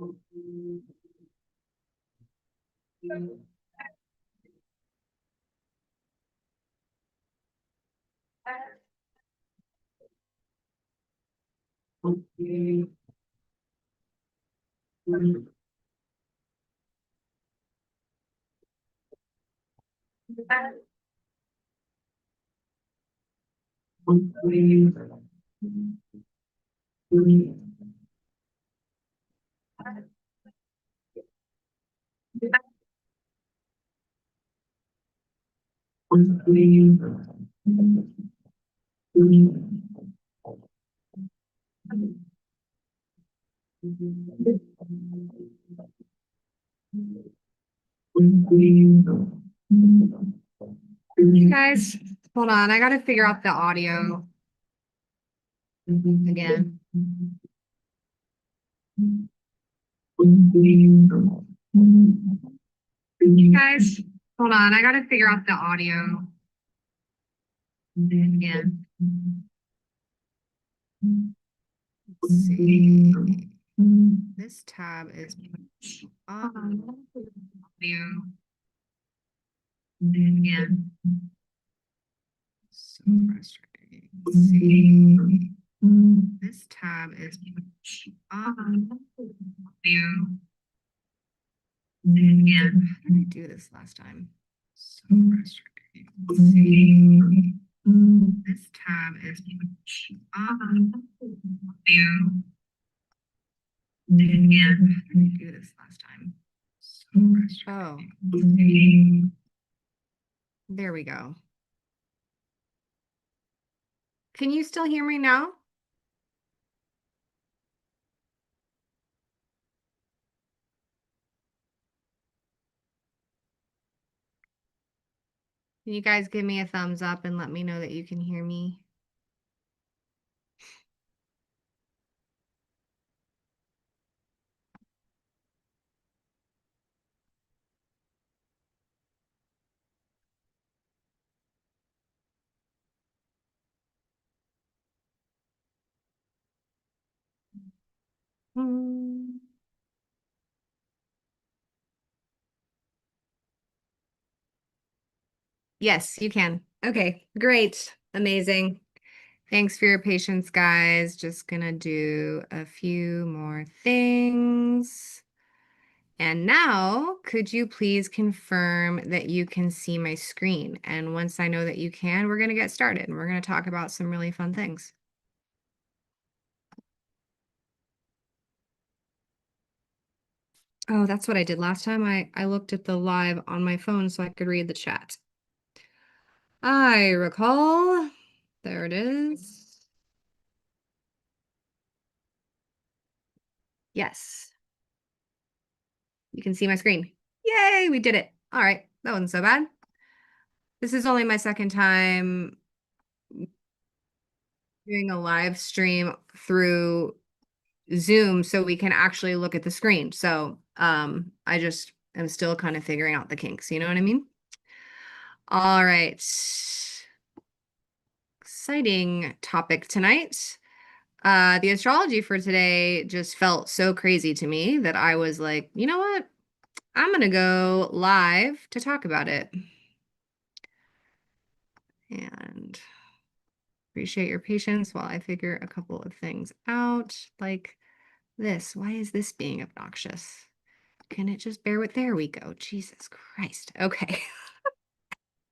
You guys, hold on. I got to figure out the audio again. You guys, hold on. I got to figure out the audio again. Let's see. This tab is on audio again. So frustrating. Let's see. This tab is on audio again. How did I do this last time? So frustrating. Let's see. This tab is on audio again. How did I do this last time? So frustrating. Oh. There we go. Can you still hear me now? Can you guys give me a thumbs up and let me know that you can hear me? Yes, you can. Okay, great. Amazing. Thanks for your patience, guys. Just gonna do a few more things. And now, could you please confirm that you can see my screen? And once I know that you can, we're gonna get started and we're gonna talk about some really fun things. Oh, that's what I did last time. I looked at the live on my phone so I could read the chat. I recall. There it is. Yes. You can see my screen. Yay, we did it. All right, that wasn't so bad. This is only my second time doing a live stream through Zoom so we can actually look at the screen. So I just am still kind of figuring out the kinks, you know what I mean? All right. Exciting topic tonight. The astrology for today just felt so crazy to me that I was like, you know what? I'm gonna go live to talk about it. And appreciate your patience while I figure a couple of things out, like this. Why is this being obnoxious? Can it just bear with? There we go. Jesus Christ. Okay.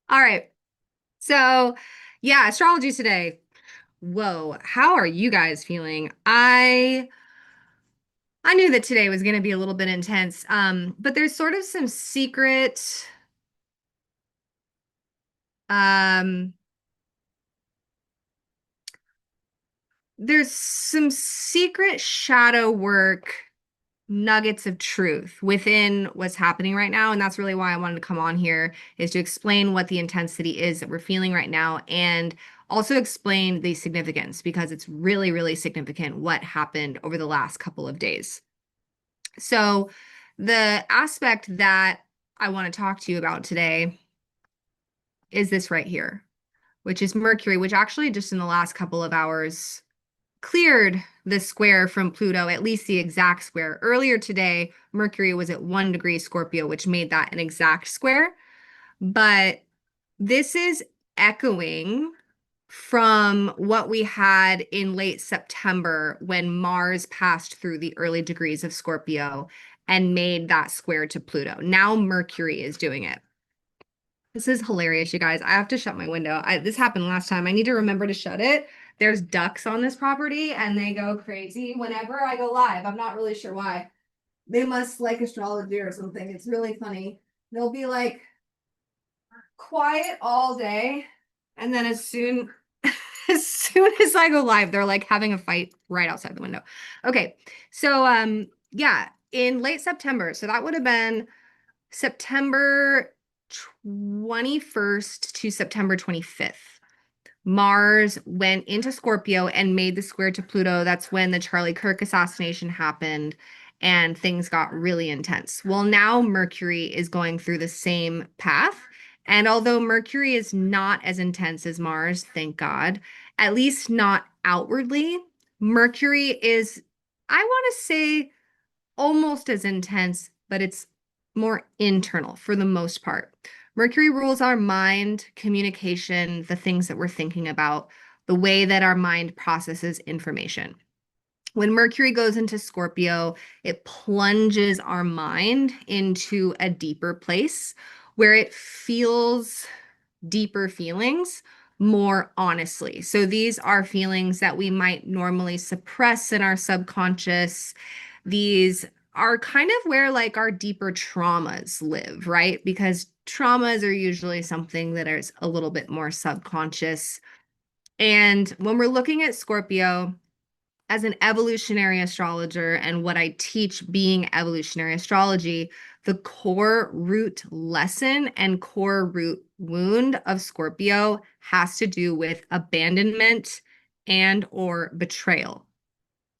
All right. So, yeah, astrology today. Whoa, how are you guys feeling? I knew that today was going to be a little bit intense. But there's sort of some secret um there's some secret shadow work nuggets of truth within what's happening right now. And that's really why I wanted to come on here, is to explain what the intensity is that we're feeling right now, and also explain the significance, because it's really, really significant what happened over the last couple of days. So the aspect that I want to talk to you about today is this right here, which is Mercury, which actually just in the last couple of hours cleared the square from Pluto, at least the exact square. Earlier today, Mercury was at 1 degree Scorpio, which made that an exact square. But this is echoing from what we had in late September when Mars passed through the early degrees of Scorpio and made that square to Pluto. Now Mercury is doing it. This is hilarious, you guys. I have to shut my window. This happened last time. I need to remember to shut it. There's ducks on this property and they go crazy whenever I go live. I'm not really sure why. They must like astrology or something. It's really funny. They'll be like quiet all day, and then as soon as I go live, they're like having a fight right outside the window. Okay. So yeah, in late September, so that would have been September 21st to September 25th. Mars went into Scorpio and made the square to Pluto. That's when the Charlie Kirk assassination happened and things got really intense. Well, now Mercury is going through the same path. And although Mercury is not as intense as Mars, thank God, at least not outwardly, Mercury is, I want to say, almost as intense, but it's more internal for the most part. Mercury rules our mind, communication, the things that we're thinking about, the way that our mind processes information. When Mercury goes into Scorpio, it plunges our mind into a deeper place where it feels deeper feelings more honestly. So these are feelings that we might normally suppress in our subconscious. These are kind of where like our deeper traumas live, right? Because traumas are usually something that is a little bit more subconscious. And when we're looking at Scorpio, as an evolutionary astrologer and what I teach being evolutionary astrology, the core root lesson and core root wound of Scorpio has to do with abandonment and or betrayal.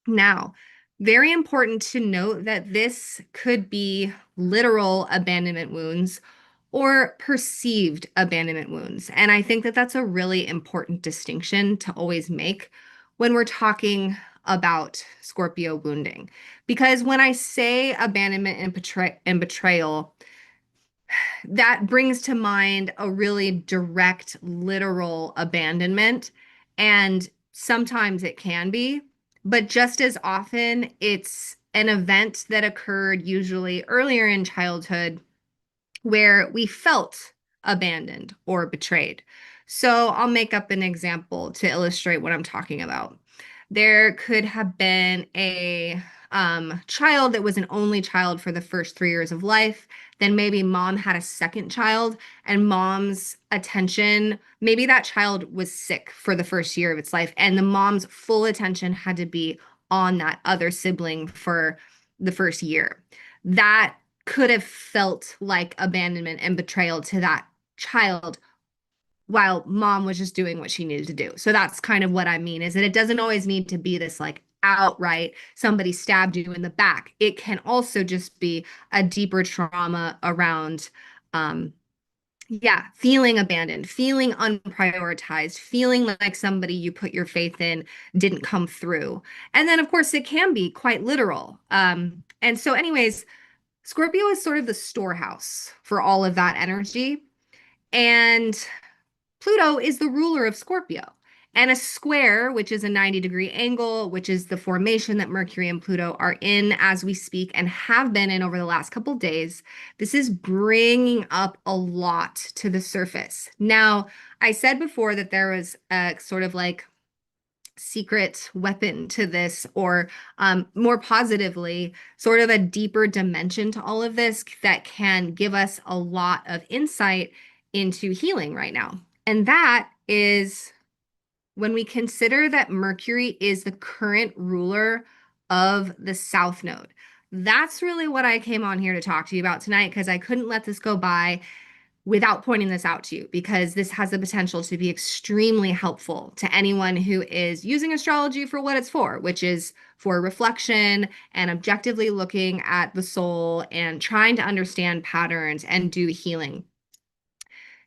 Now, very important to note that this could be literal abandonment wounds or perceived abandonment wounds. And I think that that's a really important distinction to always make when we're talking about Scorpio wounding. Because when I say abandonment and betrayal, that brings to mind a really direct, literal abandonment. And sometimes it can be, but just as often, it's an event that occurred usually earlier in childhood where we felt abandoned or betrayed. So I'll make up an example to illustrate what I'm talking about. There could have been a child that was an only child for the first 3 years of life. Then maybe mom had a second child, and mom's attention, maybe that child was sick for the first year of its life, and the mom's full attention had to be on that other sibling for the first year. That could have felt like abandonment and betrayal to that child while mom was just doing what she needed to do. So that's kind of what I mean, is that it doesn't always need to be this like outright somebody stabbed you in the back. It can also just be a deeper trauma around yeah, feeling abandoned, feeling unprioritized, feeling like somebody you put your faith in didn't come through. And then of course it can be quite literal. And so anyways, Scorpio is sort of the storehouse for all of that energy. And Pluto is the ruler of Scorpio. And a square, which is a 90-degree angle, which is the formation that Mercury and Pluto are in as we speak and have been in over the last couple of days, this is bringing up a lot to the surface. Now, I said before that there was a sort of like secret weapon to this, or more positively, sort of a deeper dimension to all of this that can give us a lot of insight into healing right now. And that is when we consider that Mercury is the current ruler of the South Node. That's really what I came on here to talk to you about tonight, because I couldn't let this go by without pointing this out to you, because this has the potential to be extremely helpful to anyone who is using astrology for what it's for, which is for reflection and objectively looking at the soul and trying to understand patterns and do healing.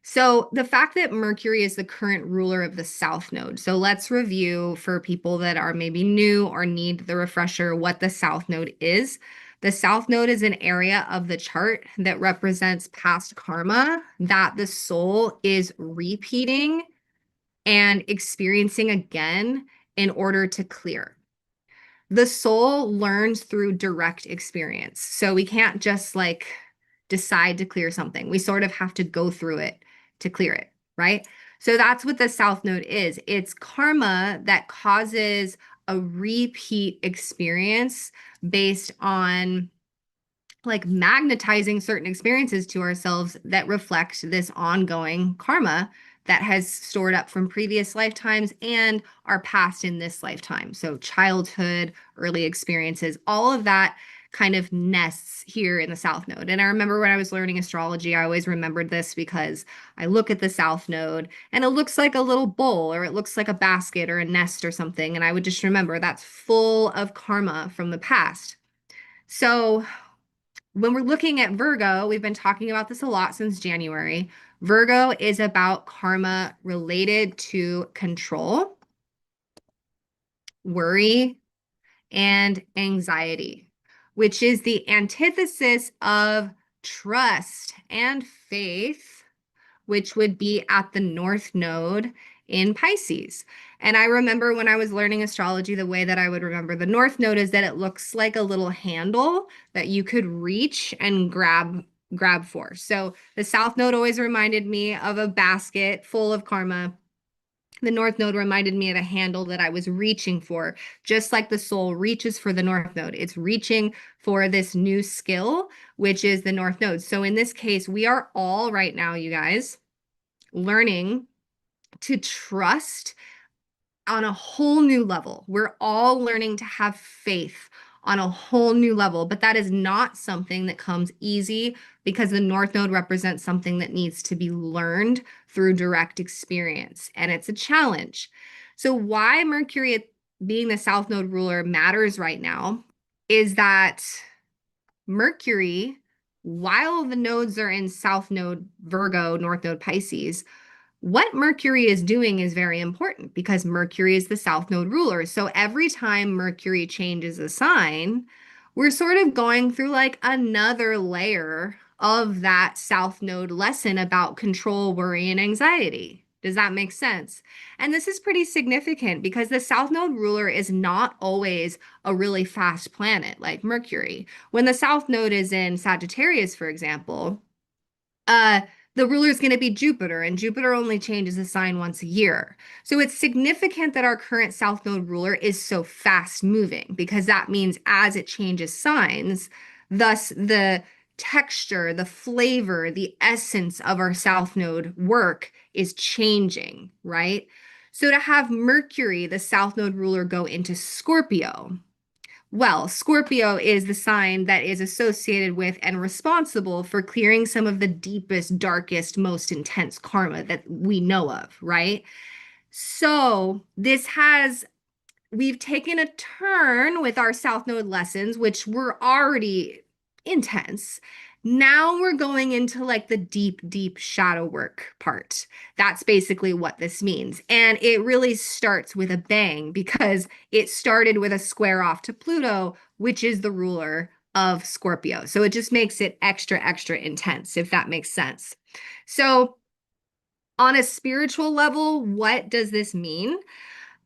So, the fact that Mercury is the current ruler of the South Node. So, let's review for people that are maybe new or need the refresher what the South Node is. The South Node is an area of the chart that represents past karma that the soul is repeating and experiencing again in order to clear. The soul learns through direct experience. So we can't just like decide to clear something. We sort of have to go through it to clear it, right? So that's what the South Node is. It's karma that causes a repeat experience based on like magnetizing certain experiences to ourselves that reflect this ongoing karma that has stored up from previous lifetimes and our past in this lifetime. So, childhood, early experiences, all of that kind of nests here in the South Node. And I remember when I was learning astrology, I always remembered this because I look at the South Node and it looks like a little bowl or it looks like a basket or a nest or something. And I would just remember that's full of karma from the past. So, when we're looking at Virgo, we've been talking about this a lot since January. Virgo is about karma related to control, worry, and anxiety, which is the antithesis of trust and faith, which would be at the North Node in Pisces. And I remember when I was learning astrology, the way that I would remember the North Node is that it looks like a little handle that you could reach and grab for. So the South Node always reminded me of a basket full of karma. The North Node reminded me of a handle that I was reaching for, just like the soul reaches for the North Node. It's reaching for this new skill, which is the North Node. So in this case, we are all right now, you guys, learning to trust on a whole new level. We're all learning to have faith on a whole new level, but that is not something that comes easy because the North Node represents something that needs to be learned through direct experience, and it's a challenge. So, why Mercury being the South Node ruler matters right now is that Mercury, while the nodes are in South Node Virgo, North Node Pisces, what Mercury is doing is very important because Mercury is the South Node ruler. So every time Mercury changes a sign, we're sort of going through like another layer of that South Node lesson about control, worry, and anxiety. Does that make sense? And this is pretty significant because the South Node ruler is not always a really fast planet like Mercury. When the South Node is in Sagittarius, for example, uh, the ruler is going to be Jupiter, and Jupiter only changes a sign once a year. So it's significant that our current South Node ruler is so fast moving because that means as it changes signs, thus the texture, the flavor, the essence of our South Node work is changing, right? So to have Mercury, the South Node ruler, go into Scorpio, well, Scorpio is the sign that is associated with and responsible for clearing some of the deepest, darkest, most intense karma that we know of, right? So we've taken a turn with our South Node lessons, which were already intense. Now we're going into like the deep, deep shadow work part. That's basically what this means. And it really starts with a bang because it started with a square off to Pluto, which is the ruler of Scorpio. So it just makes it extra, extra intense, if that makes sense. So, on a spiritual level, what does this mean?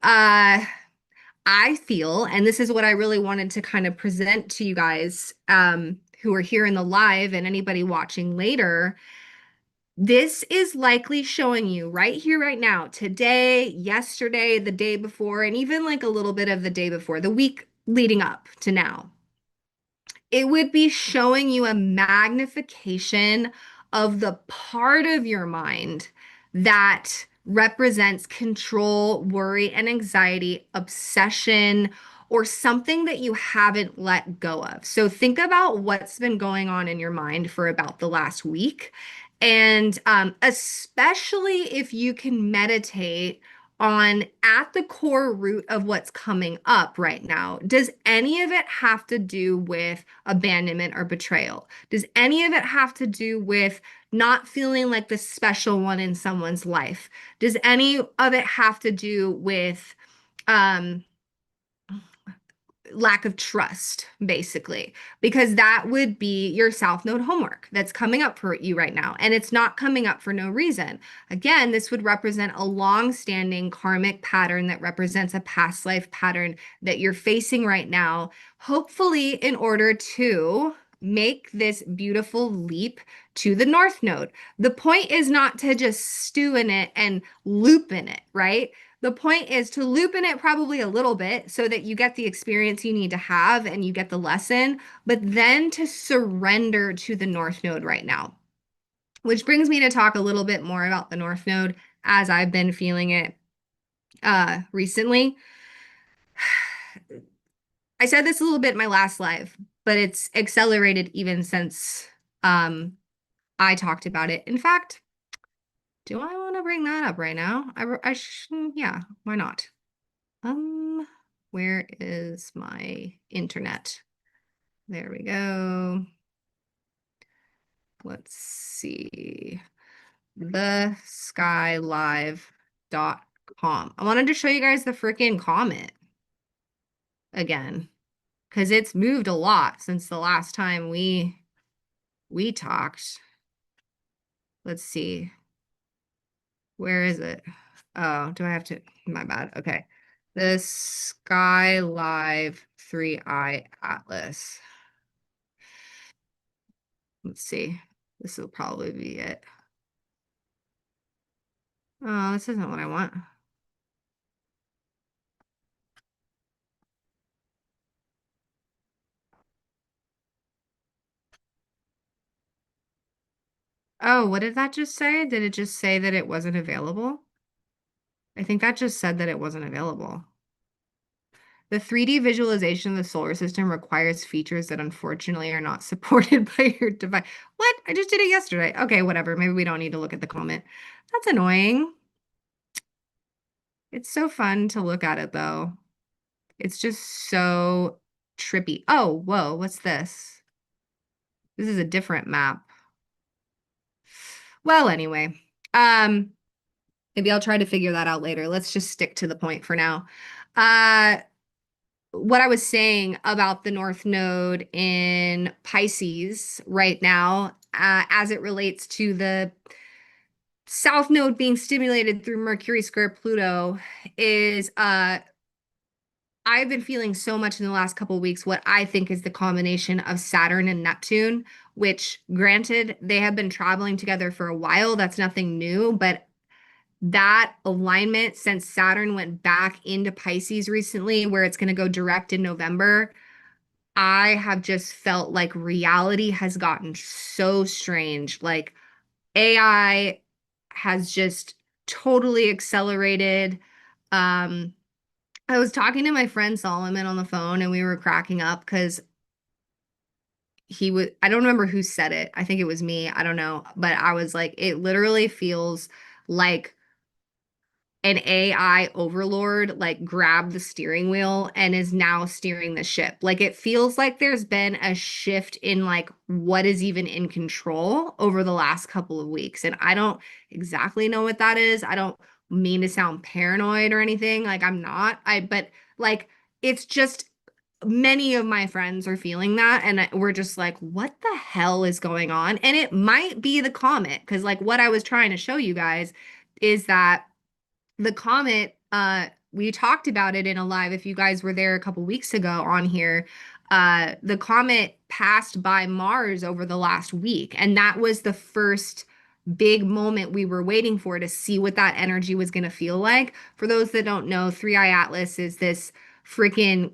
Uh, I feel, and this is what I really wanted to kind of present to you guys who are here in the live and anybody watching later. This is likely showing you right here, right now, today, yesterday, the day before, and even like a little bit of the day before, the week leading up to now. It would be showing you a magnification of the part of your mind that represents control, worry, and anxiety, obsession, or something that you haven't let go of. So think about what's been going on in your mind for about the last week. And especially if you can meditate on at the core root of what's coming up right now, does any of it have to do with abandonment or betrayal? Does any of it have to do with not feeling like the special one in someone's life? Does any of it have to do with um lack of trust, basically, because that would be your South Node homework that's coming up for you right now. And it's not coming up for no reason. Again, this would represent a long-standing karmic pattern that represents a past life pattern that you're facing right now, hopefully, in order to make this beautiful leap to the North Node. The point is not to just stew in it and loop in it, right? The point is to loop in it probably a little bit so that you get the experience you need to have and you get the lesson, but then to surrender to the North Node right now. Which brings me to talk a little bit more about the North Node as I've been feeling it recently. I said this a little bit in my last live, but it's accelerated even since I talked about it. In fact, do I want to bring that up right now? Yeah, why not? Where is my internet? There we go. Let's see. theskylive.com. I wanted to show you guys the freaking comment again because it's moved a lot since the last time we talked. Let's see. Where is it? Oh, do I have to? My bad. Okay. The Sky Live 3i Atlas. Let's see. This will probably be it. Oh, this isn't what I want. Oh, what did that just say? Did it just say that it wasn't available? I think that just said that it wasn't available. The 3D visualization of the solar system requires features that unfortunately are not supported by your device. What? I just did it yesterday. Okay, whatever. Maybe we don't need to look at the comment. That's annoying. It's so fun to look at it though. It's just so trippy. Oh, whoa, what's this? This is a different map. Well, anyway, maybe I'll try to figure that out later. Let's just stick to the point for now. Uh, what I was saying about the North Node in Pisces right now, as it relates to the South Node being stimulated through Mercury square Pluto, is I've been feeling so much in the last couple of weeks what I think is the combination of Saturn and Neptune, which granted, they have been traveling together for a while. That's nothing new, but that alignment since Saturn went back into Pisces recently, where it's going to go direct in November, I have just felt like reality has gotten so strange. Like AI has just totally accelerated. Um, I was talking to my friend Solomon on the phone and we were cracking up because I don't remember who said it. I think it was me. I don't know. But I was like, it literally feels like an AI overlord like grabbed the steering wheel and is now steering the ship. Like it feels like there's been a shift in like what is even in control over the last couple of weeks. And I don't exactly know what that is. I don't mean to sound paranoid or anything. Like I'm not. But like it's just many of my friends are feeling that and we're just like what the hell is going on? And it might be the comet because like what I was trying to show you guys is that the comet, we talked about it in a live if you guys were there a couple weeks ago on here. The comet passed by Mars over the last week, and that was the first big moment we were waiting for to see what that energy was going to feel like. For those that don't know, 3i Atlas is this freaking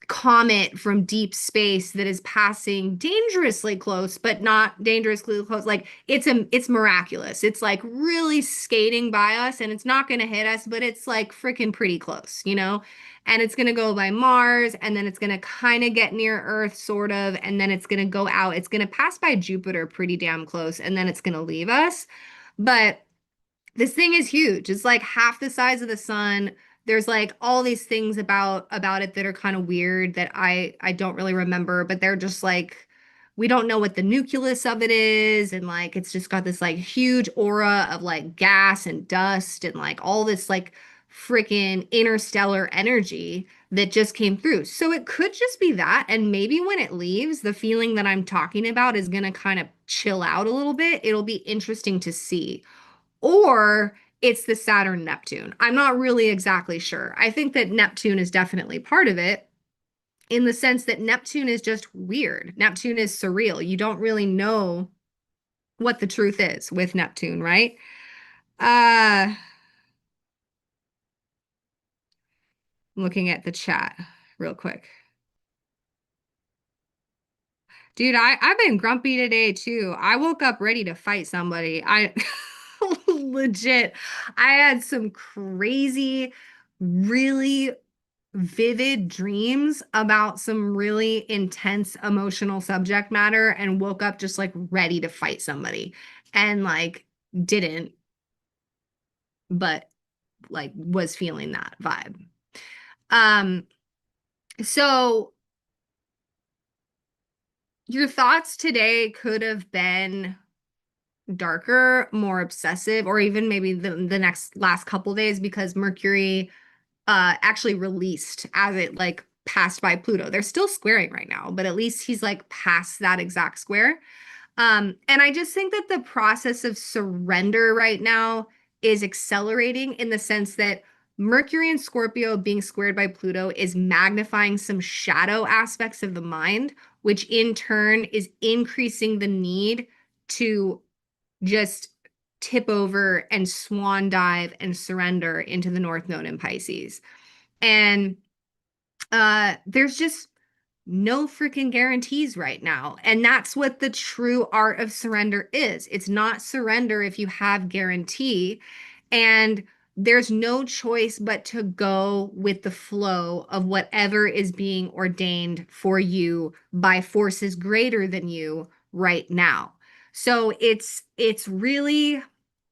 comet from deep space that is passing dangerously close but not dangerously close. Like it's miraculous. It's like really skating by us and it's not going to hit us, but it's like freaking pretty close, you know. And it's going to go by Mars and then it's going to kind of get near Earth sort of, and then it's going to go out. It's going to pass by Jupiter pretty damn close and then it's going to leave us. But This thing is huge. It's like half the size of the sun. There's like all these things about it that are kind of weird that I don't really remember, but they're just like we don't know what the nucleus of it is, and like it's just got this like huge aura of like gas and dust and like all this like freaking interstellar energy that just came through. So it could just be that, and maybe when it leaves, the feeling that I'm talking about is gonna kind of chill out a little bit. It'll be interesting to see, or it's the Saturn Neptune. I'm not really exactly sure. I think that Neptune is definitely part of it in the sense that Neptune is just weird. Neptune is surreal. You don't really know what the truth is with Neptune, right? Uh, looking at the chat real quick. Dude, I've been grumpy today too. I woke up ready to fight somebody. I legit, I had some crazy, really vivid dreams about some really intense emotional subject matter and woke up just like ready to fight somebody and like didn't, but like was feeling that vibe. Um, so your thoughts today could have been darker, more obsessive, or even maybe the next last couple days because Mercury actually released as it like passed by Pluto. They're still squaring right now, but at least he's like past that exact square. And I just think that the process of surrender right now is accelerating in the sense that Mercury and Scorpio being squared by Pluto is magnifying some shadow aspects of the mind, which in turn is increasing the need to just tip over and swan dive and surrender into the North Node in Pisces. And there's just no freaking guarantees right now. And that's what the true art of surrender is. It's not surrender if you have guarantee. And there's no choice but to go with the flow of whatever is being ordained for you by forces greater than you right now. So it's really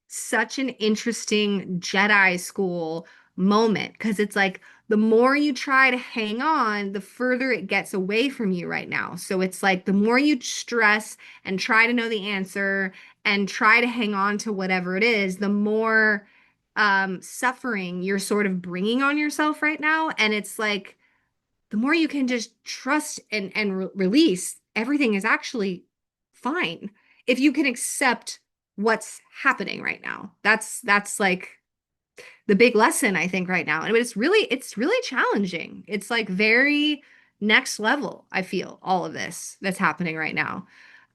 such an interesting Jedi school moment because it's like the more you try to hang on, the further it gets away from you right now. So it's like the more you stress and try to know the answer and try to hang on to whatever it is, the more suffering you're sort of bringing on yourself right now. And it's like the more you can just trust and release, everything is actually fine if you can accept what's happening right now. That's like the big lesson I think right now. And it's really challenging. It's like very next level, I feel, all of this that's happening right now.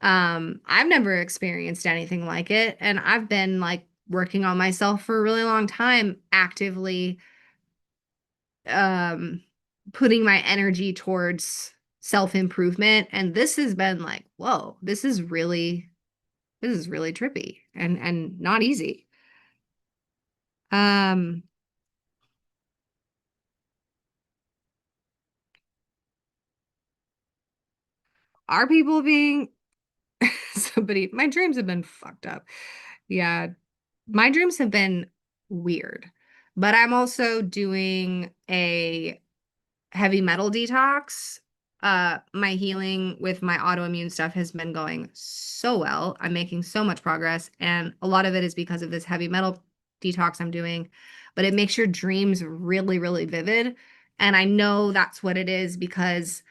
I've never experienced anything like it, and I've been like working on myself for a really long time, actively um putting my energy towards self-improvement, and this has been like, whoa, this is really trippy and not easy. Um are people being somebody, my dreams have been fucked up. Yeah, my dreams have been weird, but I'm also doing a heavy metal detox. My healing with my autoimmune stuff has been going so well. I'm making so much progress, and a lot of it is because of this heavy metal detox I'm doing. But it makes your dreams really, really vivid. And I know that's what it is because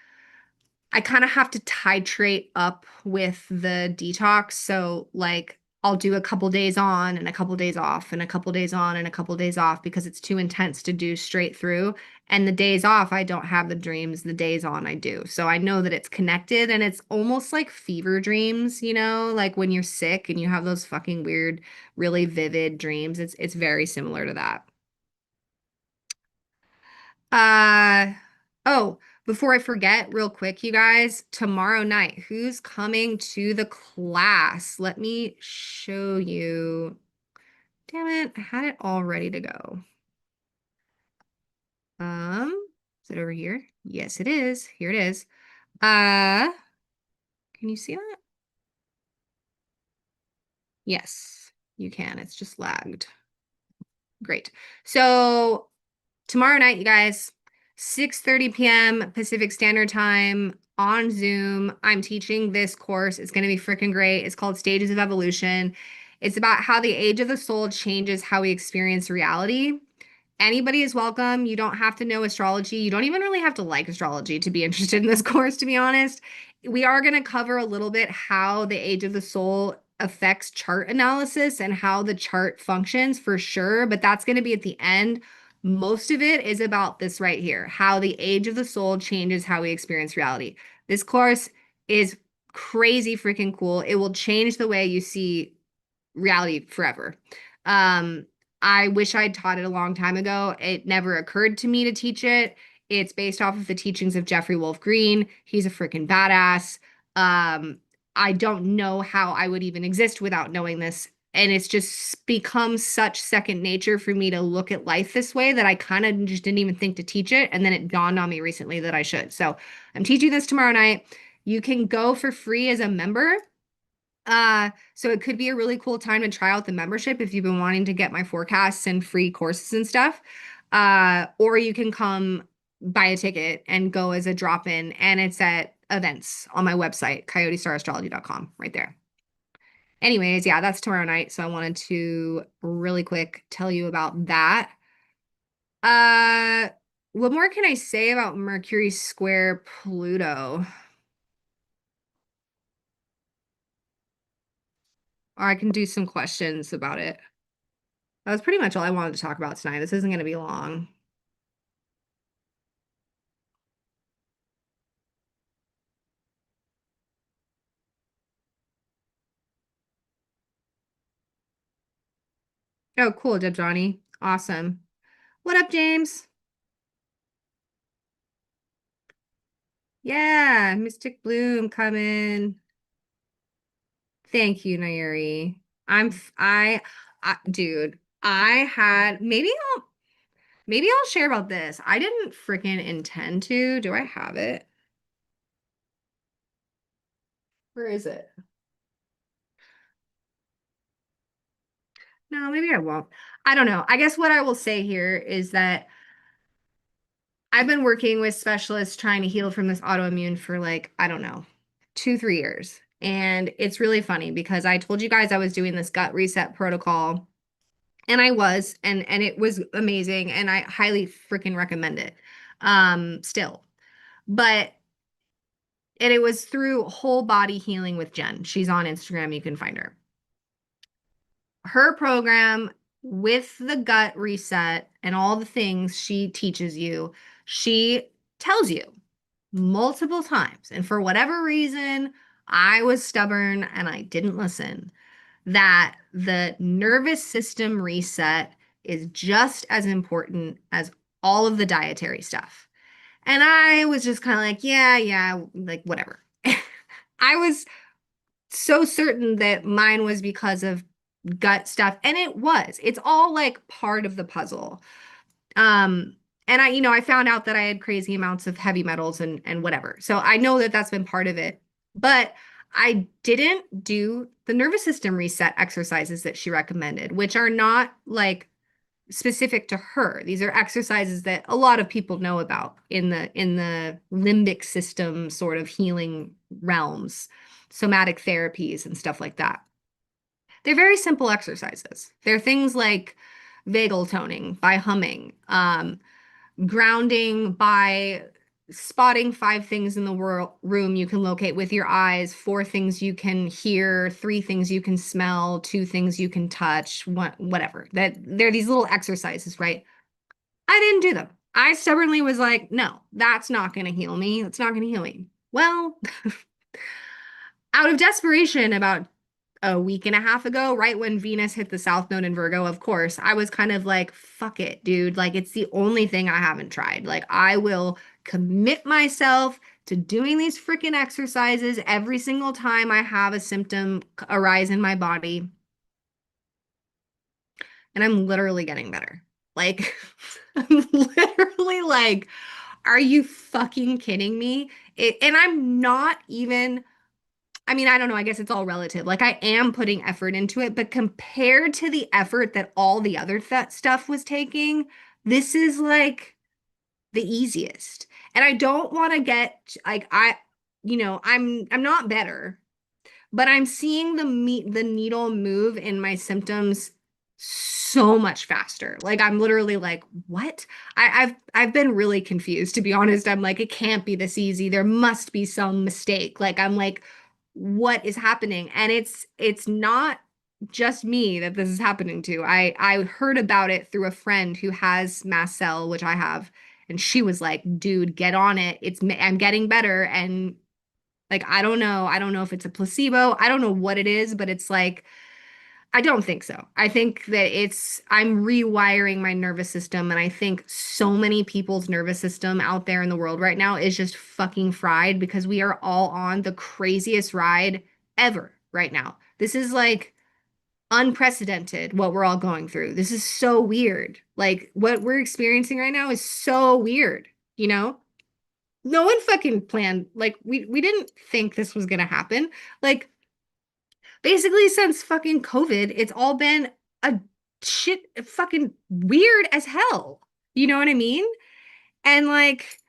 I kind of have to titrate up with the detox. So, like, I'll do a couple days on and a couple days off and a couple days on and a couple days off because it's too intense to do straight through. And the days off, I don't have the dreams. The days on, I do. So I know that it's connected, and it's almost like fever dreams, like when you're sick and you have those fucking weird, really vivid dreams. It's very similar to that. Uh, oh, before I forget, real quick, you guys, tomorrow night, who's coming to the class? Let me show you. Damn it, I had it all ready to go. Is it over here? Yes, it is. Here it is. Uh, can you see that? Yes, you can. It's just lagged. Great. So tomorrow night, you guys, 6:30 p.m. Pacific Standard Time on Zoom. I'm teaching this course. It's going to be freaking great. It's called Stages of Evolution. It's about how the age of the soul changes how we experience reality. Anybody is welcome. You don't have to know astrology. You don't even really have to like astrology to be interested in this course, to be honest. We are going to cover a little bit how the age of the soul affects chart analysis and how the chart functions for sure, but that's going to be at the end. Most of it is about this right here, how the age of the soul changes how we experience reality. This course is crazy freaking cool. It will change the way you see reality forever. Um, I wish I'd taught it a long time ago. It never occurred to me to teach it. It's based off of the teachings of Jeffrey Wolf Green. He's a freaking badass. Um, I don't know how I would even exist without knowing this. And it's just become such second nature for me to look at life this way that I kind of just didn't even think to teach it. And then it dawned on me recently that I should. So I'm teaching this tomorrow night. You can go for free as a member. So it could be a really cool time to try out the membership if you've been wanting to get my forecasts and free courses and stuff. Or you can come buy a ticket and go as a drop-in, and it's at events on my website, coyotestarastrology.com, right there. Anyways, yeah, that's tomorrow night. So I wanted to really quick tell you about that. Uh, what more can I say about Mercury square Pluto? Or I can do some questions about it. That was pretty much all I wanted to talk about tonight. This isn't going to be long. Oh, cool, Johnny. Awesome. What up, James? Yeah, Mystic Bloom coming. Thank you, Nayuri. Dude, I had maybe I'll share about this. I didn't freaking intend to. Do I have it? Where is it? No, maybe I won't. I don't know. I guess what I will say here is that I've been working with specialists trying to heal from this autoimmune for like, I don't know, 2, 3 years. And it's really funny because I told you guys I was doing this gut reset protocol, and I was, and it was amazing, and I highly freaking recommend it. Still. But and it was through Whole Body Healing with Jen. She's on Instagram, you can find her. Her program with the gut reset and all the things she teaches you, she tells you multiple times. And for whatever reason, I was stubborn and I didn't listen. That the nervous system reset is just as important as all of the dietary stuff. And I was just kind of like, yeah, like whatever. I was so certain that mine was because of gut stuff, and it was. It's all like part of the puzzle. Um, and I found out that I had crazy amounts of heavy metals and whatever. So I know that that's been part of it. But I didn't do the nervous system reset exercises that she recommended, which are not like specific to her. These are exercises that a lot of people know about in the limbic system sort of healing realms, somatic therapies and stuff like that. They're very simple exercises. They're things like vagal toning by humming, grounding by spotting 5 things in the room you can locate with your eyes, 4 things you can hear, 3 things you can smell, 2 things you can touch, whatever. That they're these little exercises, right? I didn't do them. I stubbornly was like, no, that's not going to heal me. That's not going to heal me. Well, out of desperation, about a week and a half ago, right when Venus hit the South Node in Virgo, of course, I was kind of like, fuck it, dude. Like, it's the only thing I haven't tried. Like, I will commit myself to doing these freaking exercises every single time I have a symptom arise in my body. And I'm literally getting better. Like, I'm literally like, are you fucking kidding me? And I'm not even I mean, I don't know. I guess it's all relative. Like I am putting effort into it, but compared to the effort that all the other stuff was taking, this is like the easiest. And I don't want to get like I'm not better, but I'm seeing the needle move in my symptoms so much faster. Like I'm literally like, what? I've been really confused, to be honest. I'm like, it can't be this easy. There must be some mistake. Like I'm like, what is happening? And it's not just me that this is happening to. I heard about it through a friend who has mast cell, which I have, and she was like, dude, get on it. I'm getting better. And like, I don't know. I don't know if it's a placebo. I don't know what it is, but it's like, I don't think so. I think that I'm rewiring my nervous system. And I think so many people's nervous system out there in the world right now is just fucking fried because we are all on the craziest ride ever right now. This is like unprecedented what we're all going through. This is so weird. Like, what we're experiencing right now is so weird, you know? No one fucking planned, like, we didn't think this was gonna happen. Like, basically since fucking COVID, it's all been a shit fucking weird as hell. You know what I mean? And like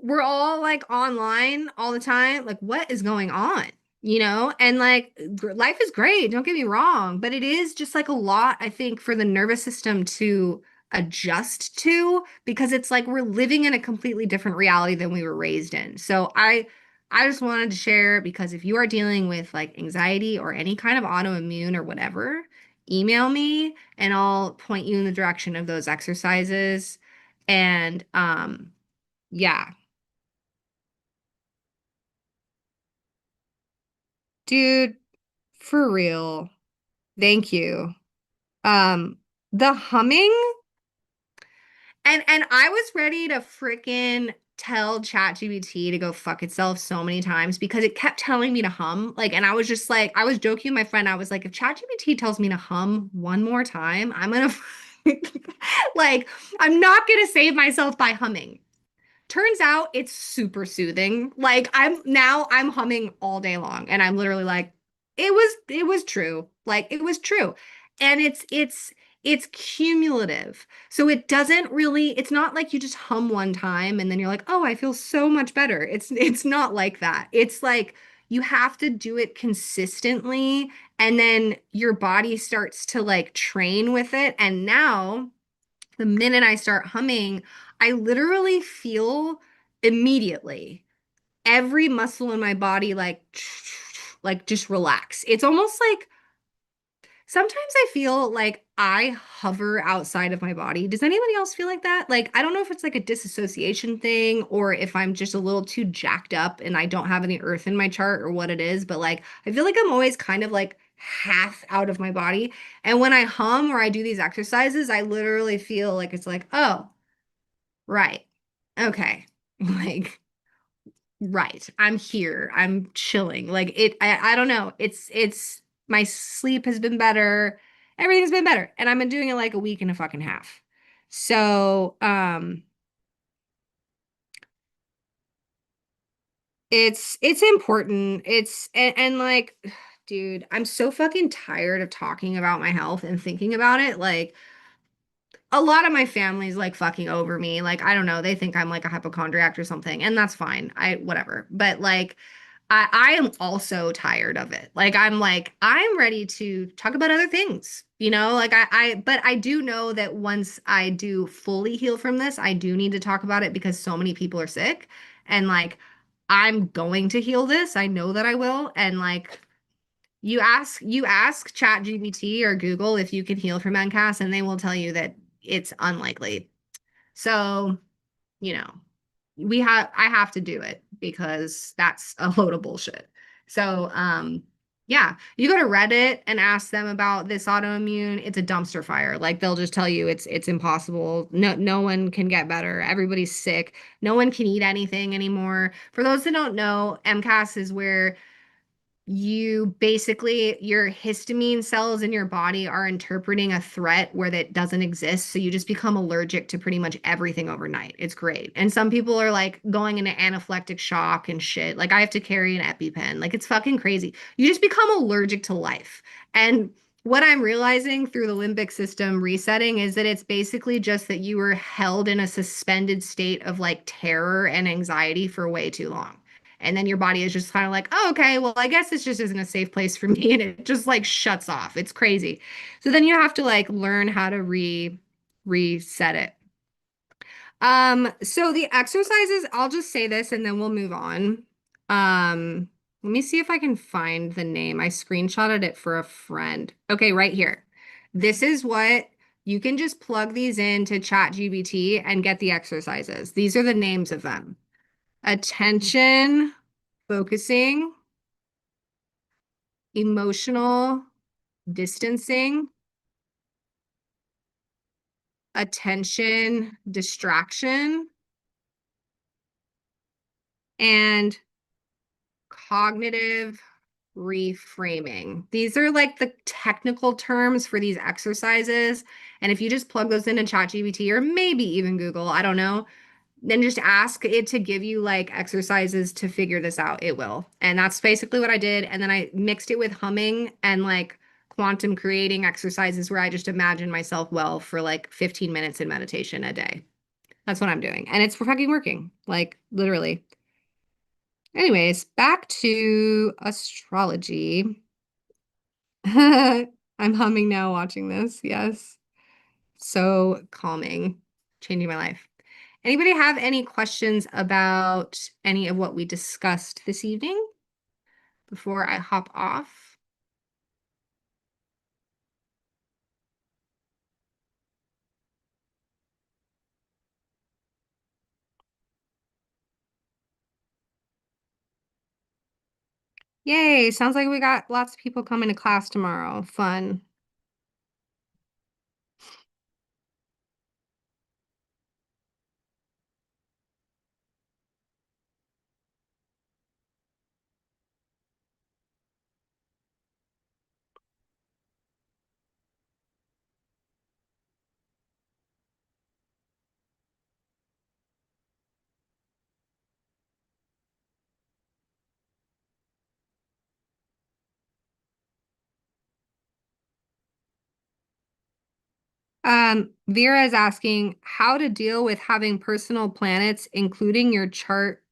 we're all like online all the time. Like, what is going on? You know? And like life is great, don't get me wrong, but it is just like a lot, I think, for the nervous system to adjust to because it's like we're living in a completely different reality than we were raised in. So I just wanted to share because if you are dealing with like anxiety or any kind of autoimmune or whatever, email me and I'll point you in the direction of those exercises. And yeah, dude, for real. Thank you. Um, the humming and I was ready to freaking tell ChatGPT to go fuck itself so many times because it kept telling me to hum. Like, and I was just like, I was joking with my friend. I was like, if ChatGPT tells me to hum one more time, I'm gonna like, I'm not gonna save myself by humming. Turns out it's super soothing. Like I'm humming all day long and I'm literally like it was true. Like it was true. And it's cumulative. So it doesn't really it's not like you just hum one time and then you're like, "Oh, I feel so much better." It's not like that. It's like you have to do it consistently and then your body starts to like train with it and now the minute I start humming, I literally feel immediately every muscle in my body like just relax. It's almost like sometimes I feel like I hover outside of my body. Does anybody else feel like that? Like I don't know if it's like a disassociation thing or if I'm just a little too jacked up and I don't have any earth in my chart or what it is, but like I feel like I'm always kind of like half out of my body. And when I hum or I do these exercises, I literally feel like it's like, oh, right. Okay. Like, right. I'm here. I'm chilling. Like I don't know. It's my sleep has been better. Everything's been better. And I've been doing it like a week and a fucking half. So, it's important. And like, dude, I'm so fucking tired of talking about my health and thinking about it. Like, a lot of my family's like fucking over me. Like, I don't know, they think I'm like a hypochondriac or something, and that's fine. Whatever. But like, I am also tired of it. Like, I'm ready to talk about other things, you know? Like but I do know that once I do fully heal from this, I do need to talk about it because so many people are sick. And like, I'm going to heal this. I know that I will. And like, you ask ChatGPT or Google if you can heal from MCAS, and they will tell you that it's unlikely. So, you know, I have to do it because that's a load of bullshit. So, yeah, you go to Reddit and ask them about this autoimmune, it's a dumpster fire. Like they'll just tell you it's impossible. No one can get better. Everybody's sick. No one can eat anything anymore. For those that don't know, MCAS is where you basically your histamine cells in your body are interpreting a threat where that doesn't exist, so you just become allergic to pretty much everything overnight. It's great. And some people are like going into anaphylactic shock and shit. Like I have to carry an EpiPen. Like it's fucking crazy. You just become allergic to life. And what I'm realizing through the limbic system resetting is that it's basically just that you were held in a suspended state of like terror and anxiety for way too long. And then your body is just kind of like, oh, okay, well, I guess this just isn't a safe place for me. And it just like shuts off. It's crazy. So then you have to like learn how to reset it. So the exercises, I'll just say this and then we'll move on. Let me see if I can find the name. I screenshotted it for a friend. Okay, right here. This is what you can just plug these into ChatGPT and get the exercises. These are the names of them. Attention, focusing, emotional distancing, attention distraction, and cognitive reframing. These are like the technical terms for these exercises. And if you just plug those into ChatGPT or maybe even Google, I don't know, then just ask it to give you like exercises to figure this out. It will. And that's basically what I did. And then I mixed it with humming and like quantum creating exercises where I just imagine myself well for like 15 minutes in meditation a day. That's what I'm doing. And it's fucking working. Like literally. Anyways, back to astrology. I'm humming now watching this. Yes. So calming, changing my life. Anybody have any questions about any of what we discussed this evening before I hop off? Yay, sounds like we got lots of people coming to class tomorrow. Fun. Vera is asking how to deal with having personal planets, including your chart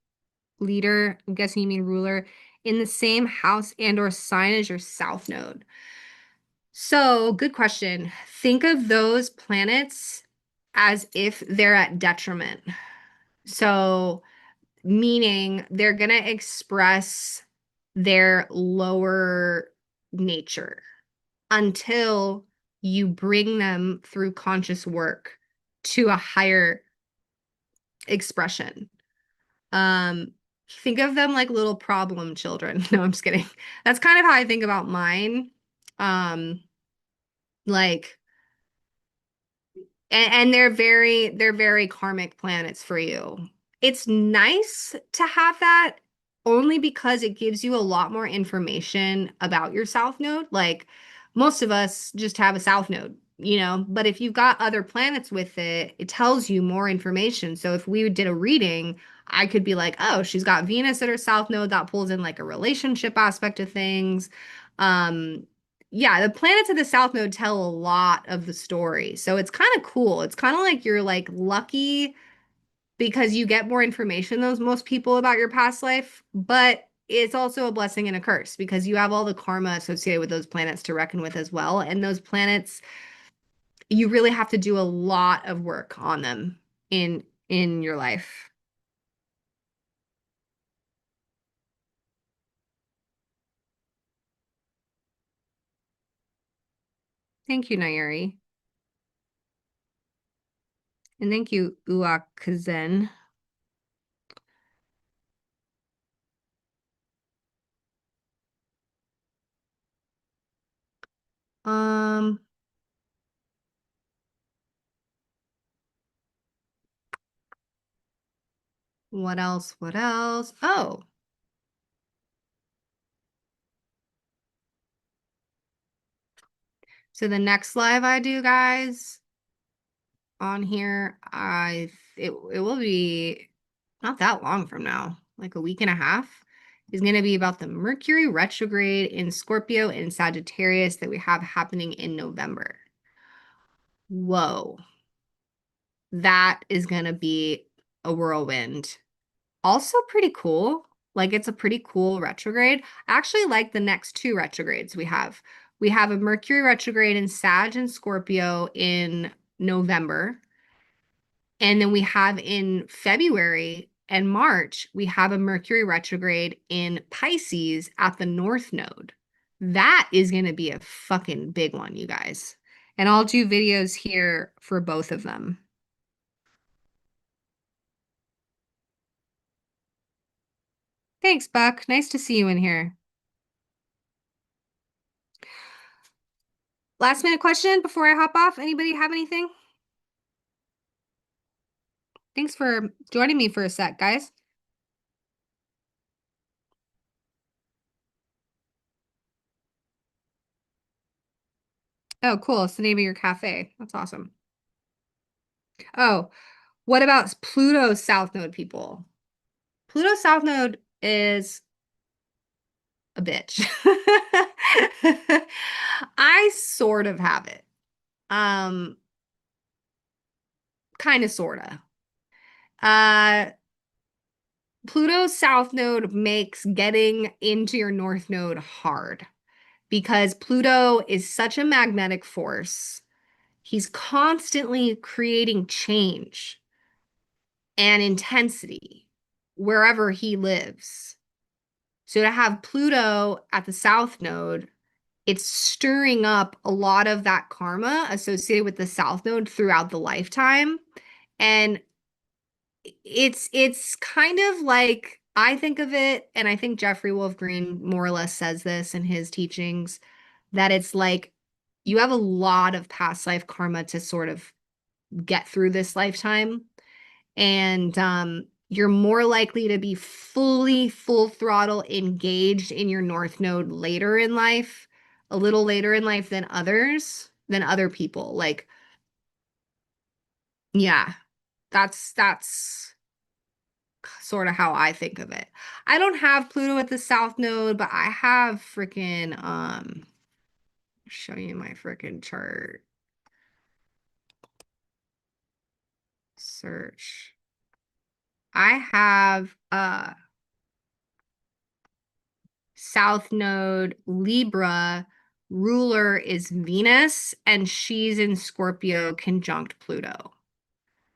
leader, I'm guessing you mean ruler, in the same house and or sign as your south node. So, good question. Think of those planets as if they're at detriment. So, meaning they're going to express their lower nature until you bring them through conscious work to a higher expression. Um, think of them like little problem children. No, I'm just kidding. That's kind of how I think about mine. Um, like and they're very karmic planets for you. It's nice to have that only because it gives you a lot more information about your south node. Like most of us just have a south node, but if you've got other planets with it, it tells you more information. So if we did a reading, I could be like, oh, she's got Venus at her south node, that pulls in like a relationship aspect of things. Um, yeah, the planets of the South Node tell a lot of the story. So it's kind of cool. It's kind of like you're like lucky because you get more information than most people about your past life, but it's also a blessing and a curse because you have all the karma associated with those planets to reckon with as well. And those planets, you really have to do a lot of work on them in your life. Thank you, Nayari. And thank you, Uakazen. Um, what else? What else? Oh, So the next live I do, guys, on here, it will be not that long from now, like a week and a half, is going to be about the Mercury retrograde in Scorpio and Sagittarius that we have happening in November. Whoa, that is going to be a whirlwind. Also pretty cool. Like it's a pretty cool retrograde. I actually like the next two retrogrades we have. We have a Mercury retrograde in Sag and Scorpio in November. And then we have in February and March, we have a Mercury retrograde in Pisces at the North Node. That is going to be a fucking big one, you guys. And I'll do videos here for both of them. Thanks, Buck. Nice to see you in here. Last minute question before I hop off. Anybody have anything? Thanks for joining me for a sec, guys. Oh, cool. It's the name of your cafe. That's awesome. Oh, what about Pluto South Node people? Pluto South Node is a bitch. I sort of have it. Um, kind of sorta. Uh, Pluto South Node makes getting into your North Node hard because Pluto is such a magnetic force. He's constantly creating change and intensity wherever he lives. So to have Pluto at the South Node, it's stirring up a lot of that karma associated with the South Node throughout the lifetime. And it's kind of like I think of it, and I think Jeffrey Wolf Green more or less says this in his teachings, that it's like you have a lot of past life karma to sort of get through this lifetime. And you're more likely to be fully full throttle engaged in your North Node later in life, a little later in life than other people. Like, yeah, that's sort of how I think of it. I don't have Pluto at the South Node, but I have freaking show you my freaking chart. Search. I have South Node Libra, ruler is Venus, and she's in Scorpio conjunct Pluto.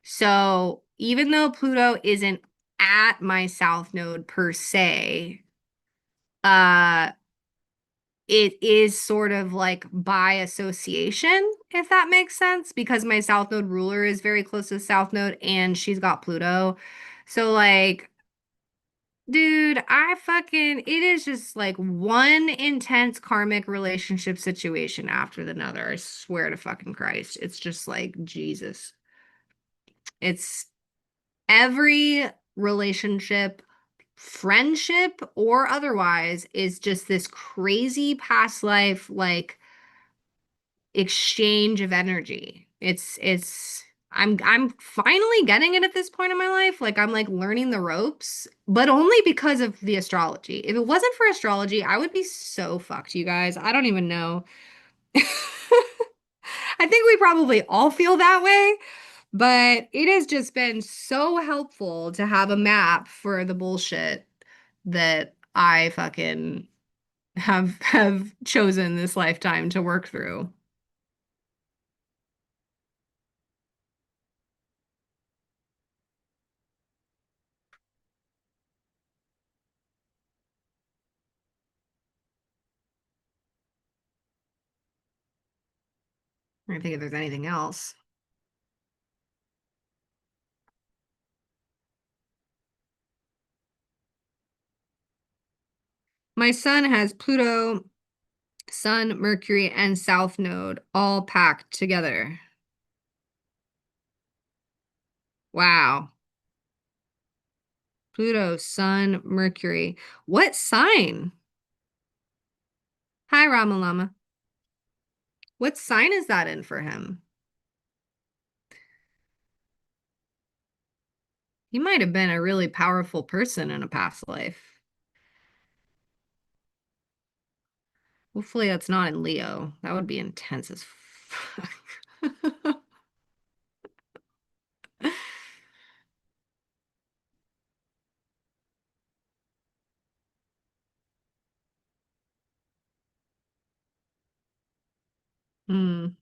So even though Pluto isn't at my South Node per se, uh, it is sort of like by association, if that makes sense, because my South Node ruler is very close to the South Node and she's got Pluto. So like dude, I fucking, it is just like one intense karmic relationship situation after another. I swear to fucking Christ. It's just like Jesus. It's every relationship, friendship or otherwise, is just this crazy past life, like exchange of energy. I'm finally getting it at this point in my life. Like I'm like learning the ropes, but only because of the astrology. If it wasn't for astrology, I would be so fucked, you guys. I don't even know. I think we probably all feel that way, but it has just been so helpful to have a map for the bullshit that I fucking have chosen this lifetime to work through. I don't think if there's anything else. My son has Pluto, Sun, Mercury, and South Node all packed together. Wow. Pluto, Sun, Mercury. What sign? Hi, Ramalama. What sign is that in for him? He might have been a really powerful person in a past life. Hopefully that's not in Leo. That would be intense as fuck. Hmm.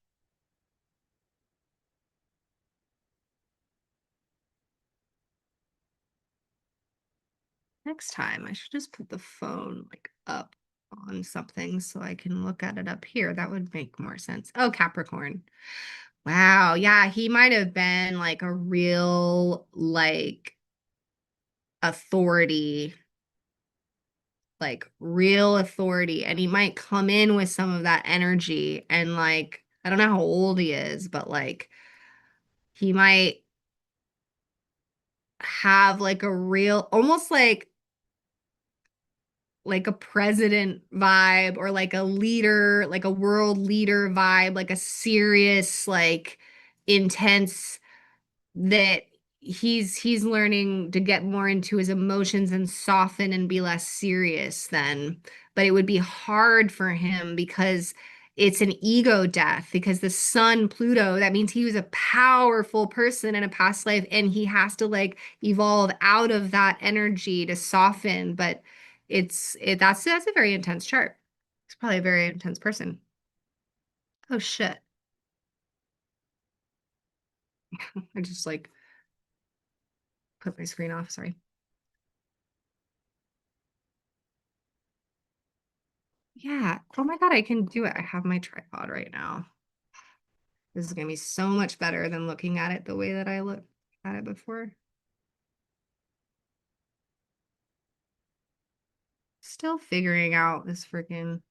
Next time, I should just put the phone like up on something so I can look at it up here. That would make more sense. Oh, Capricorn. Wow. Yeah, he might have been like a real like authority, like real authority. And he might come in with some of that energy and like I don't know how old he is, but like he might have like a real almost like a president vibe or like a leader, like a world leader vibe, like a serious, like intense that he's learning to get more into his emotions and soften and be less serious then. But it would be hard for him because it's an ego death because the sun Pluto, that means he was a powerful person in a past life and he has to like evolve out of that energy to soften. But that's a very intense chart. He's probably a very intense person. Oh shit. I just like put my screen off, sorry. Yeah. Oh my God, I can do it. I have my tripod right now. This is gonna be so much better than looking at it the way that I looked at it before. Still figuring out this freaking.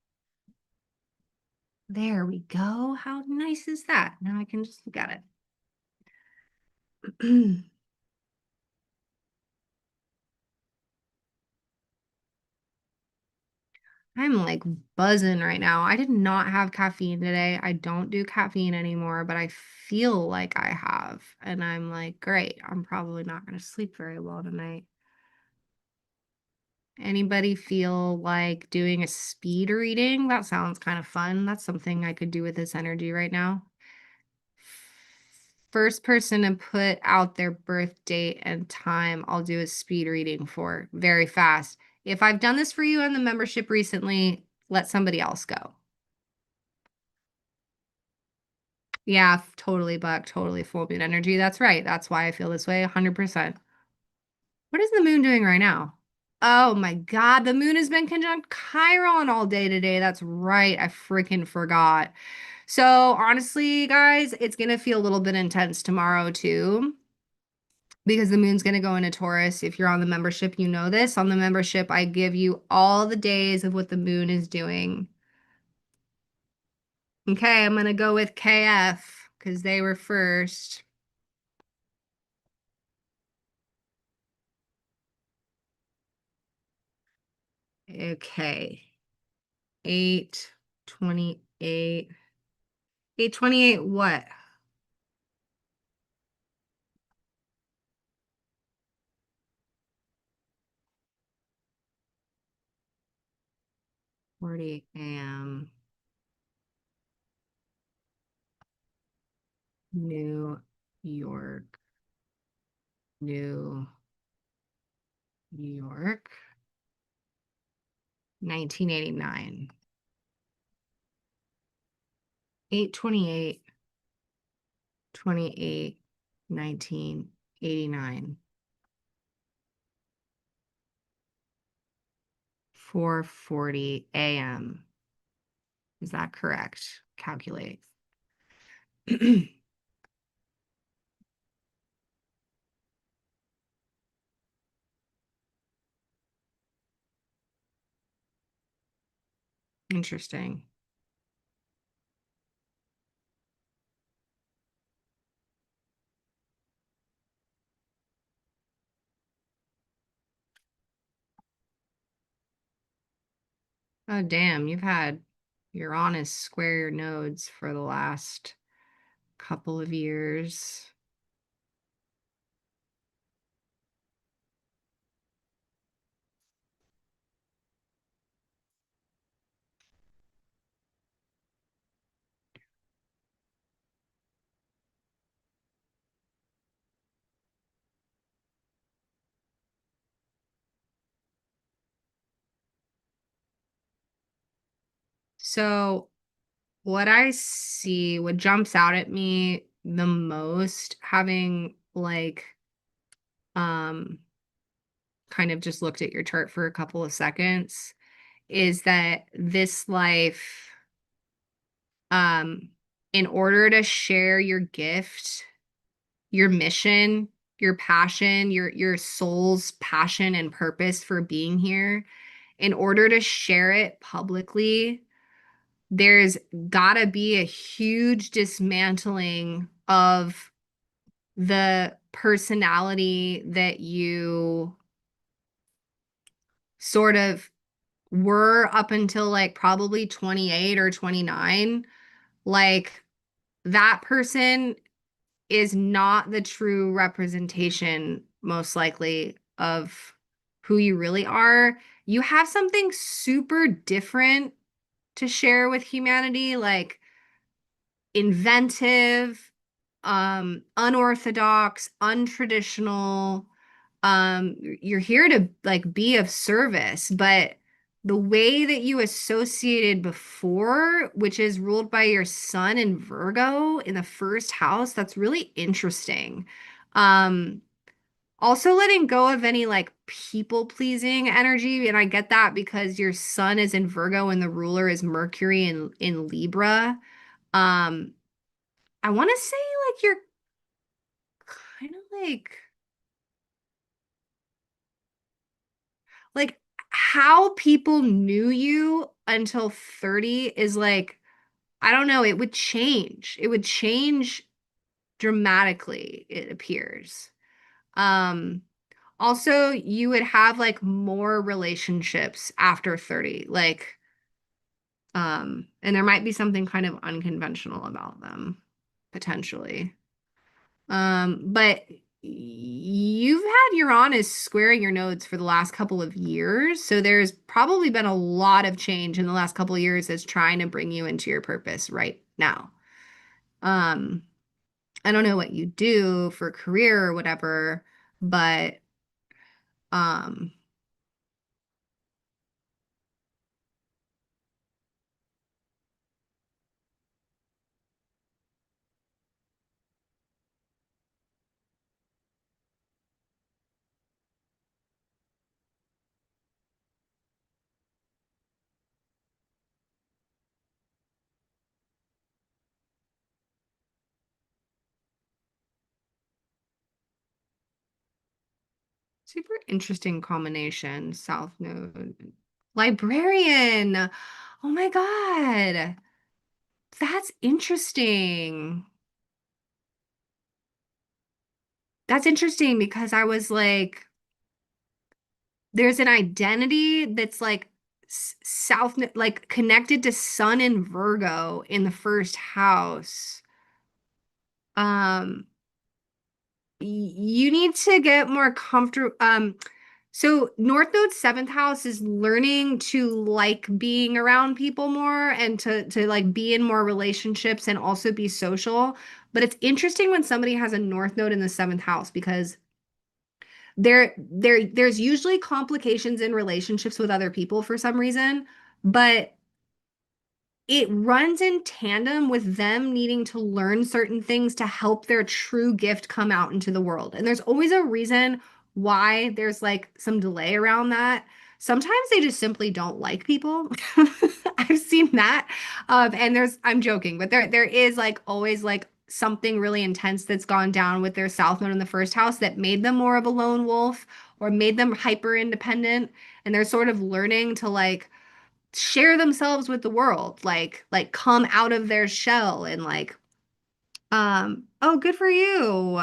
There we go. How nice is that? Now I can just look at it. I'm like buzzing right now. I did not have caffeine today. I don't do caffeine anymore, but I feel like I have. And I'm like, great. I'm probably not going to sleep very well tonight. Anybody feel like doing a speed reading? That sounds kind of fun. That's something I could do with this energy right now. First person to put out their birth date and time, I'll do a speed reading for very fast. If I've done this for you on the membership recently, let somebody else go. Yeah, totally, Buck. Totally full moon energy. That's right. That's why I feel this way 100%. What is the moon doing right now? Oh my God, the moon has been conjunct Chiron all day today. That's right. I freaking forgot. So honestly, guys, it's gonna feel a little bit intense tomorrow too, because the moon's gonna go into Taurus. If you're on the membership, you know this. On the membership, I give you all the days of what the moon is doing. Okay, I'm gonna go with KF because they were first. Okay. 828. 828 what? 40 a.m. New York. New York. 1989. 828 28 1989. 4:40 a.m. Is that correct? Calculate. Interesting. Oh, damn. You've had Uranus square your nodes for the last couple of years. So what I see, what jumps out at me the most, having like um kind of just looked at your chart for a couple of seconds, is that this life, um, in order to share your gift, your mission, your passion, your soul's passion and purpose for being here, in order to share it publicly, there's gotta be a huge dismantling of the personality that you sort of were up until like probably 28 or 29. Like that person is not the true representation, most likely, of who you really are. You have something super different to share with humanity, like inventive, unorthodox, untraditional. You're here to like be of service, but the way that you associated before, which is ruled by your sun in Virgo in the first house, that's really interesting. Um, Also letting go of any like people pleasing energy, and I get that because your sun is in Virgo and the ruler is Mercury in Libra. Um, I want to say like you're kind of like how people knew you until 30 is like, I don't know, it would change. It would change dramatically, it appears. Um, Also, you would have like more relationships after 30, like, and there might be something kind of unconventional about them, potentially. But you've had Uranus squaring your nodes for the last couple of years, so there's probably been a lot of change in the last couple of years that's trying to bring you into your purpose right now. Um, I don't know what you do for career or whatever, but um, super interesting combination, South Node. Librarian. Oh my God. That's interesting. That's interesting because I was like, there's an identity that's like South, like connected to Sun and Virgo in the first house. Um, you need to get more comfortable. So North Node's seventh house is learning to like being around people more and to like be in more relationships and also be social. But it's interesting when somebody has a North Node in the seventh house because there's usually complications in relationships with other people for some reason, but it runs in tandem with them needing to learn certain things to help their true gift come out into the world. And there's always a reason why there's like some delay around that. Sometimes they just simply don't like people. I've seen that. And I'm joking, but there is like always like something really intense that's gone down with their South Node in the first house that made them more of a lone wolf or made them hyper independent. And they're sort of learning to like share themselves with the world, like come out of their shell and like oh, good for you.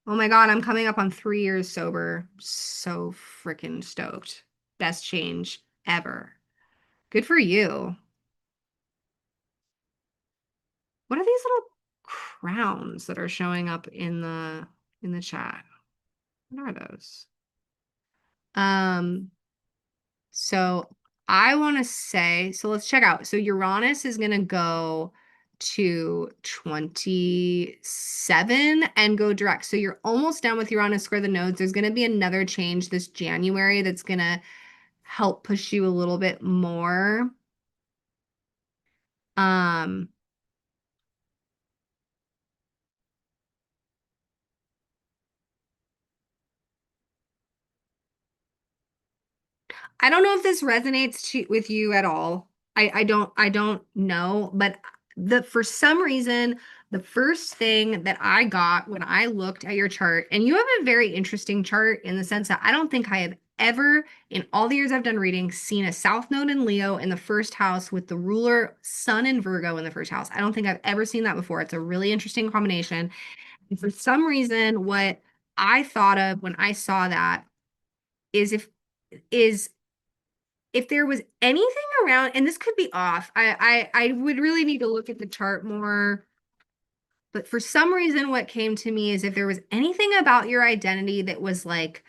Oh my God, I'm coming up on 3 years sober. So freaking stoked. Best change ever. Good for you. What are these little crowns that are showing up in the chat? What are those? Um, so I want to say, so let's check out. So Uranus is going to go to 27 and go direct. So you're almost done with Uranus square the nodes. There's going to be another change this January that's going to help push you a little bit more. Um, I don't know if this resonates with you at all. I don't know, but the for some reason the first thing that I got when I looked at your chart, and you have a very interesting chart in the sense that I don't think I have ever in all the years I've done reading seen a South Node in Leo in the first house with the ruler Sun in Virgo in the first house. I don't think I've ever seen that before. It's a really interesting combination. And for some reason, what I thought of when I saw that is is if there was anything around, and this could be off, I would really need to look at the chart more. But for some reason, what came to me is if there was anything about your identity that was like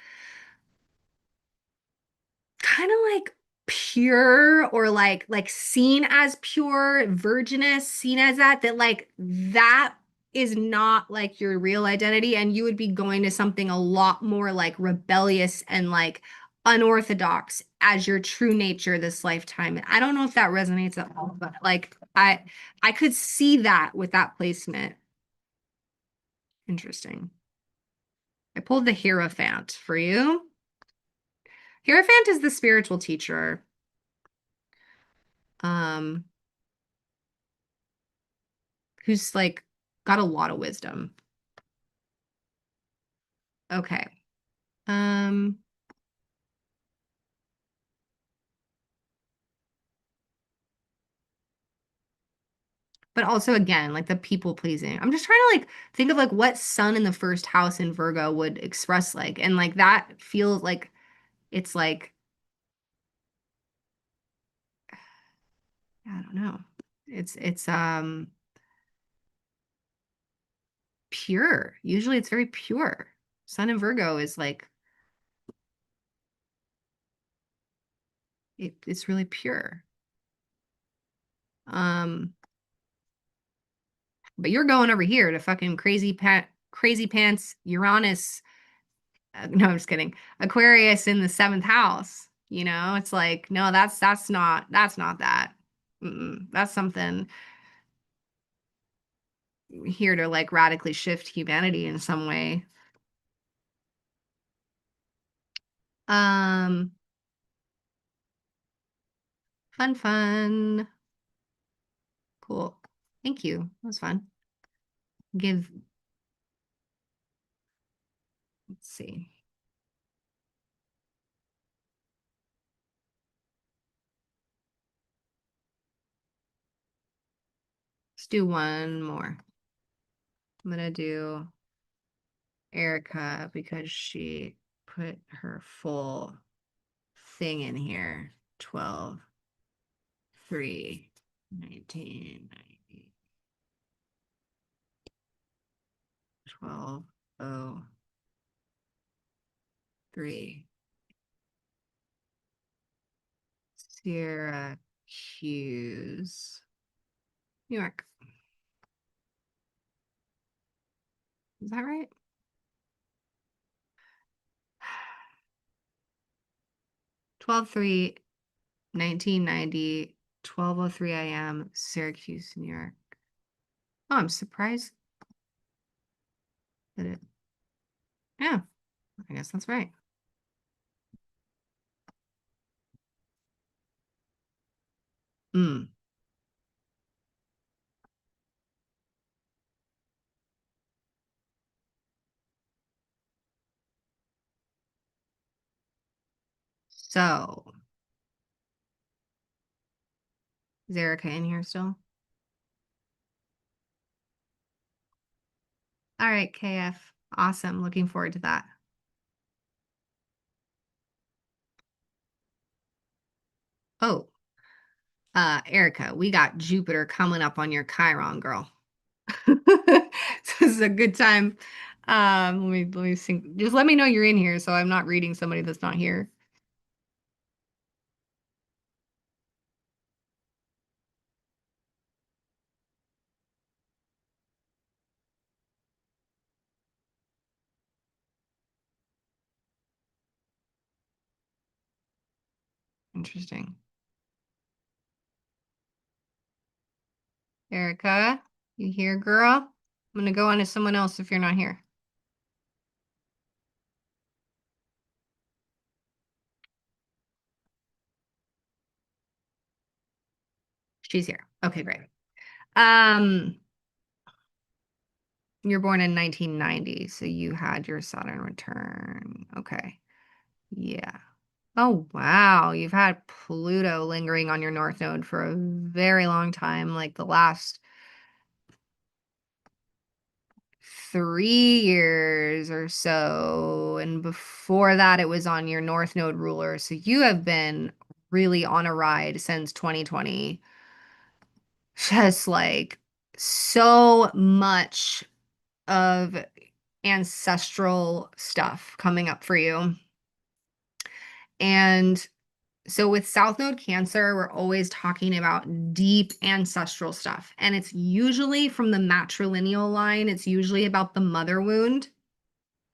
kind of like pure or like seen as pure, virginous, seen as that like that is not like your real identity, and you would be going to something a lot more like rebellious and like unorthodox as your true nature this lifetime. And I don't know if that resonates at all, but like I could see that with that placement. Interesting. I pulled the Hierophant for you. Hierophant is the spiritual teacher. Um, who's like got a lot of wisdom. Okay. Um, but also again, like the people pleasing. I'm just trying to like think of like what sun in the first house in Virgo would express like, and like that feels like it's like, I don't know. It's pure. Usually it's very pure. Sun in Virgo is like it's really pure. Um, but you're going over here to fucking crazy pants Uranus. No, I'm just kidding. Aquarius in the seventh house. You know, it's like, no, that's not that. That's something here to like radically shift humanity in some way. Um, fun. Cool. Thank you. That was fun. Give, let's see. Let's do one more. I'm gonna do Erica because she put her full thing in here. 12, 3, 1990, 12, 0, 3. Syracuse, New York. Is that right? 12/3, 1990, 12:03 a.m., Syracuse, New York. Oh, I'm surprised that it, yeah, I guess that's right. Mm. So, is Erica in here still? All right, KF. Awesome. Looking forward to that. Oh, Erica, we got Jupiter coming up on your Chiron, girl. So this is a good time. Let me think. Just let me know you're in here so I'm not reading somebody that's not here. Interesting. Erica, you here, girl? I'm gonna go on to someone else if you're not here. She's here. Okay, great. Um, you're born in 1990, so you had your Saturn return. Okay. Yeah. Oh, wow. You've had Pluto lingering on your North Node for a very long time, like the last 3 years or so. And before that, it was on your North Node ruler. So you have been really on a ride since 2020. Just like so much of ancestral stuff coming up for you. And so with South Node Cancer, we're always talking about deep ancestral stuff. And it's usually from the matrilineal line, it's usually about the mother wound.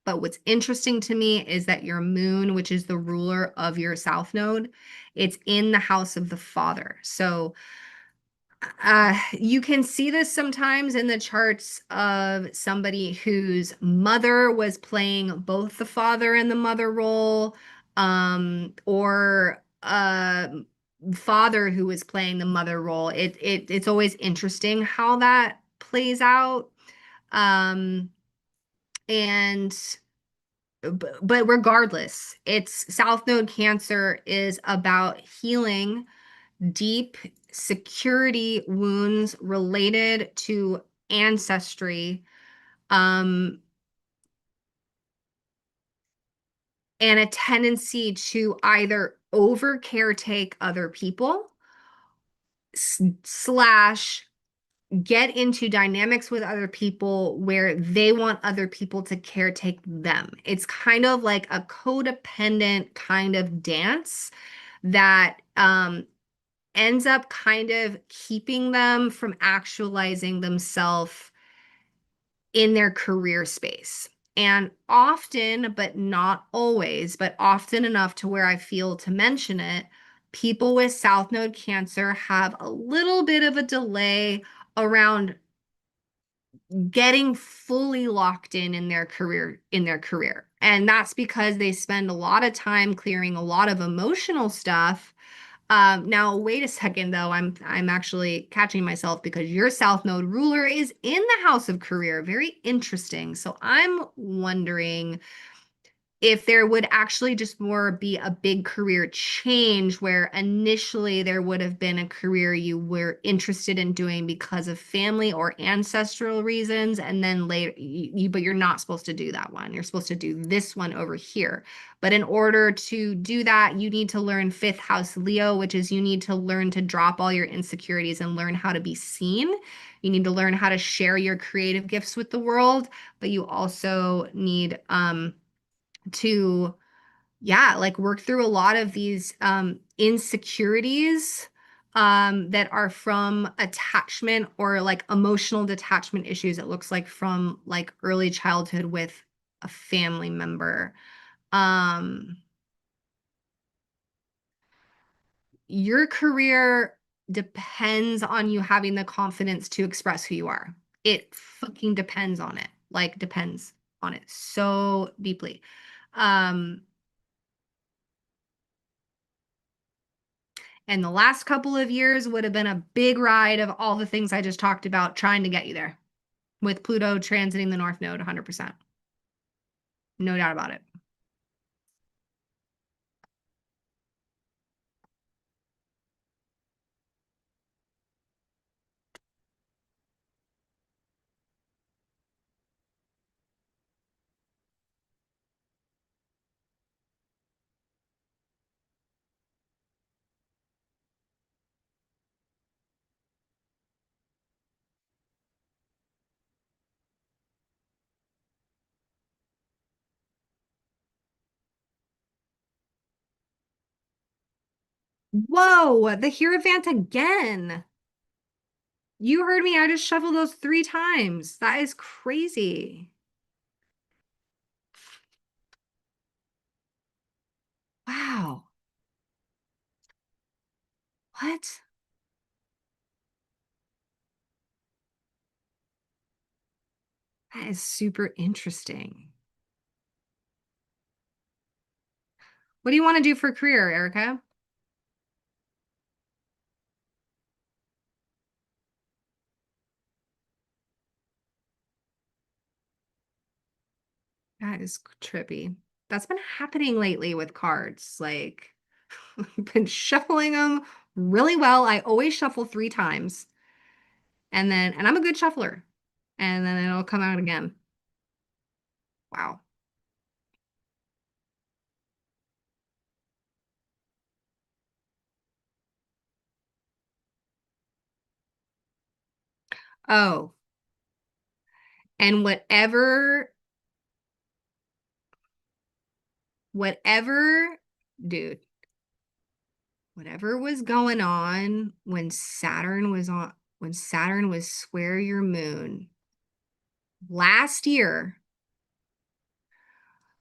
But what's interesting to me is that your moon, which is the ruler of your South Node, it's in the house of the father. So you can see this sometimes in the charts of somebody whose mother was playing both the father and the mother role, or father who was playing the mother role. It's always interesting how that plays out. Um, and but regardless, it's South Node Cancer is about healing deep security wounds related to ancestry, um, and a tendency to either over caretake other people slash get into dynamics with other people where they want other people to caretake them. It's kind of like a codependent kind of dance that ends up kind of keeping them from actualizing themselves in their career space. And often, but not always, but often enough to where I feel to mention it, people with South Node Cancer have a little bit of a delay around getting fully locked in their career. And that's because they spend a lot of time clearing a lot of emotional stuff. Now wait a second though. I'm actually catching myself because your South Node ruler is in the house of career. Very interesting. So I'm wondering if there would actually just more be a big career change where initially there would have been a career you were interested in doing because of family or ancestral reasons, and then later but you're not supposed to do that one. You're supposed to do this one over here. But in order to do that, you need to learn fifth house Leo, which is you need to learn to drop all your insecurities and learn how to be seen. You need to learn how to share your creative gifts with the world, but you also need to, yeah, like work through a lot of these insecurities that are from attachment or like emotional detachment issues. It looks like from like early childhood with a family member. um your career depends on you having the confidence to express who you are. It fucking depends on it, like depends on it so deeply. um And the last couple of years would have been a big ride of all the things I just talked about trying to get you there with Pluto transiting the North Node 100%. No doubt about it. Whoa, the Hierophant again. You heard me. I just shuffled those three times. That is crazy. Wow. What? That is super interesting. What do you want to do for a career, Erica? That is trippy. That's been happening lately with cards. Like, I've been shuffling them really well. I always shuffle three times, and I'm a good shuffler, and then it'll come out again. Wow. Oh, and whatever, dude, whatever was going on when Saturn was square your moon last year,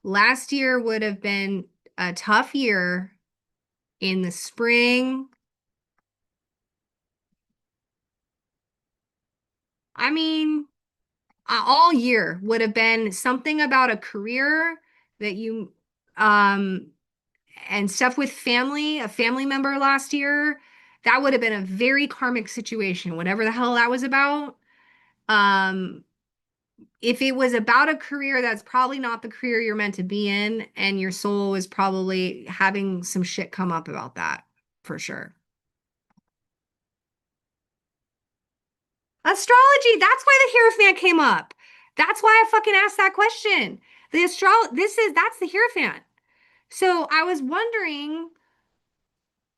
last year would have been a tough year in the spring. I mean, all year would have been something about a career that you, um, and stuff with family, a family member last year. That would have been a very karmic situation, whatever the hell that was about. Um, if it was about a career, that's probably not the career you're meant to be in, and your soul is probably having some shit come up about that for sure. Astrology, that's why the Hierophant came up. That's why I fucking asked that question. That's the Hierophant. So I was wondering,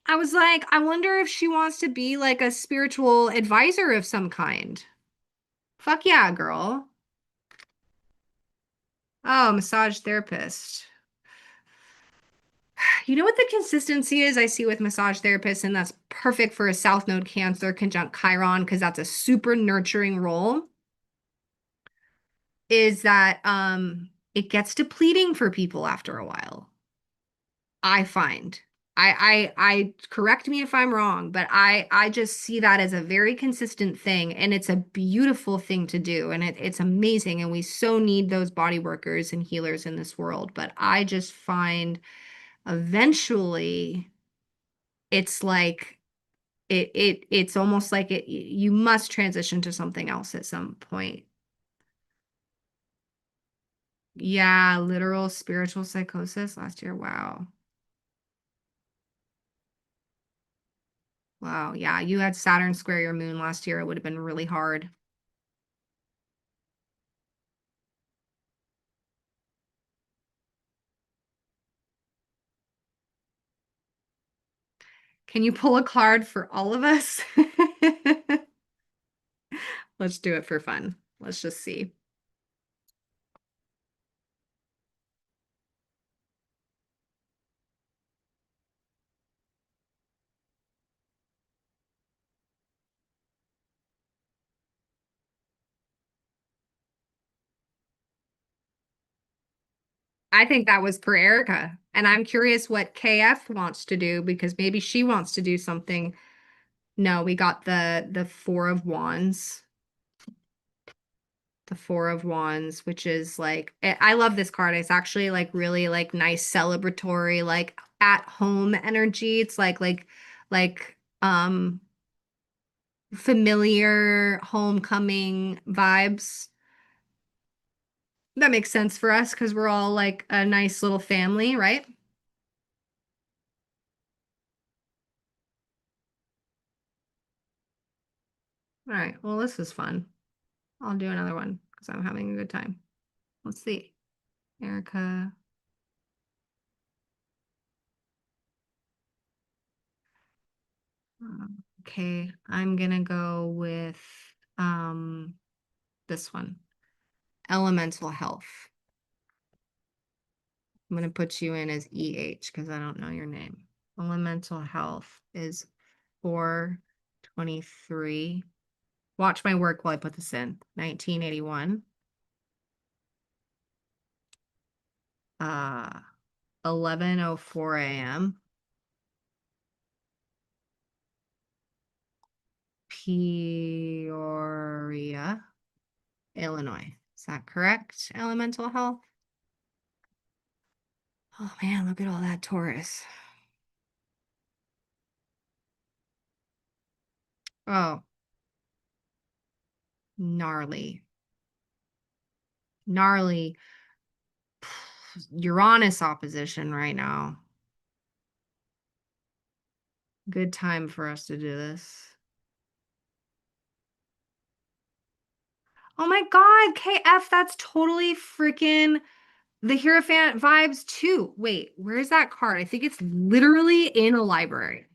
I was like, I wonder if she wants to be like a spiritual advisor of some kind. Fuck yeah, girl. Oh, massage therapist. You know what the consistency is I see with massage therapists, and that's perfect for a South Node Cancer conjunct Chiron because that's a super nurturing role, is that it gets depleting for people after a while. I find. I correct me if I'm wrong, but I just see that as a very consistent thing, and it's a beautiful thing to do, and it's amazing, and we so need those body workers and healers in this world. But I just find eventually it's like it's almost like you must transition to something else at some point. Yeah, literal spiritual psychosis last year. Wow. Wow. Yeah, you had Saturn square your moon last year. It would have been really hard. Can you pull a card for all of us? Let's do it for fun. Let's just see. I think that was for Erica. And I'm curious what KF wants to do because maybe she wants to do something. No, we got the Four of Wands. The Four of Wands, which is like I love this card. It's actually like really like nice celebratory, like at home energy. It's like familiar homecoming vibes. That makes sense for us because we're all like a nice little family, right? All right. Well, this is fun. I'll do another one because I'm having a good time. Let's see. Erica. Okay, I'm gonna go with um this one. Elemental health. I'm gonna put you in as EH because I don't know your name. Elemental health is 423. Watch my work while I put this in. 1981. 11:04 a.m. Peoria, Illinois. Is that correct? Elemental health. Oh man, look at all that Taurus. Oh, gnarly. Gnarly Uranus opposition right now. Good time for us to do this. Oh my God, KF, that's totally freaking the Hierophant vibes too. Wait, where's that card? I think it's literally in a library.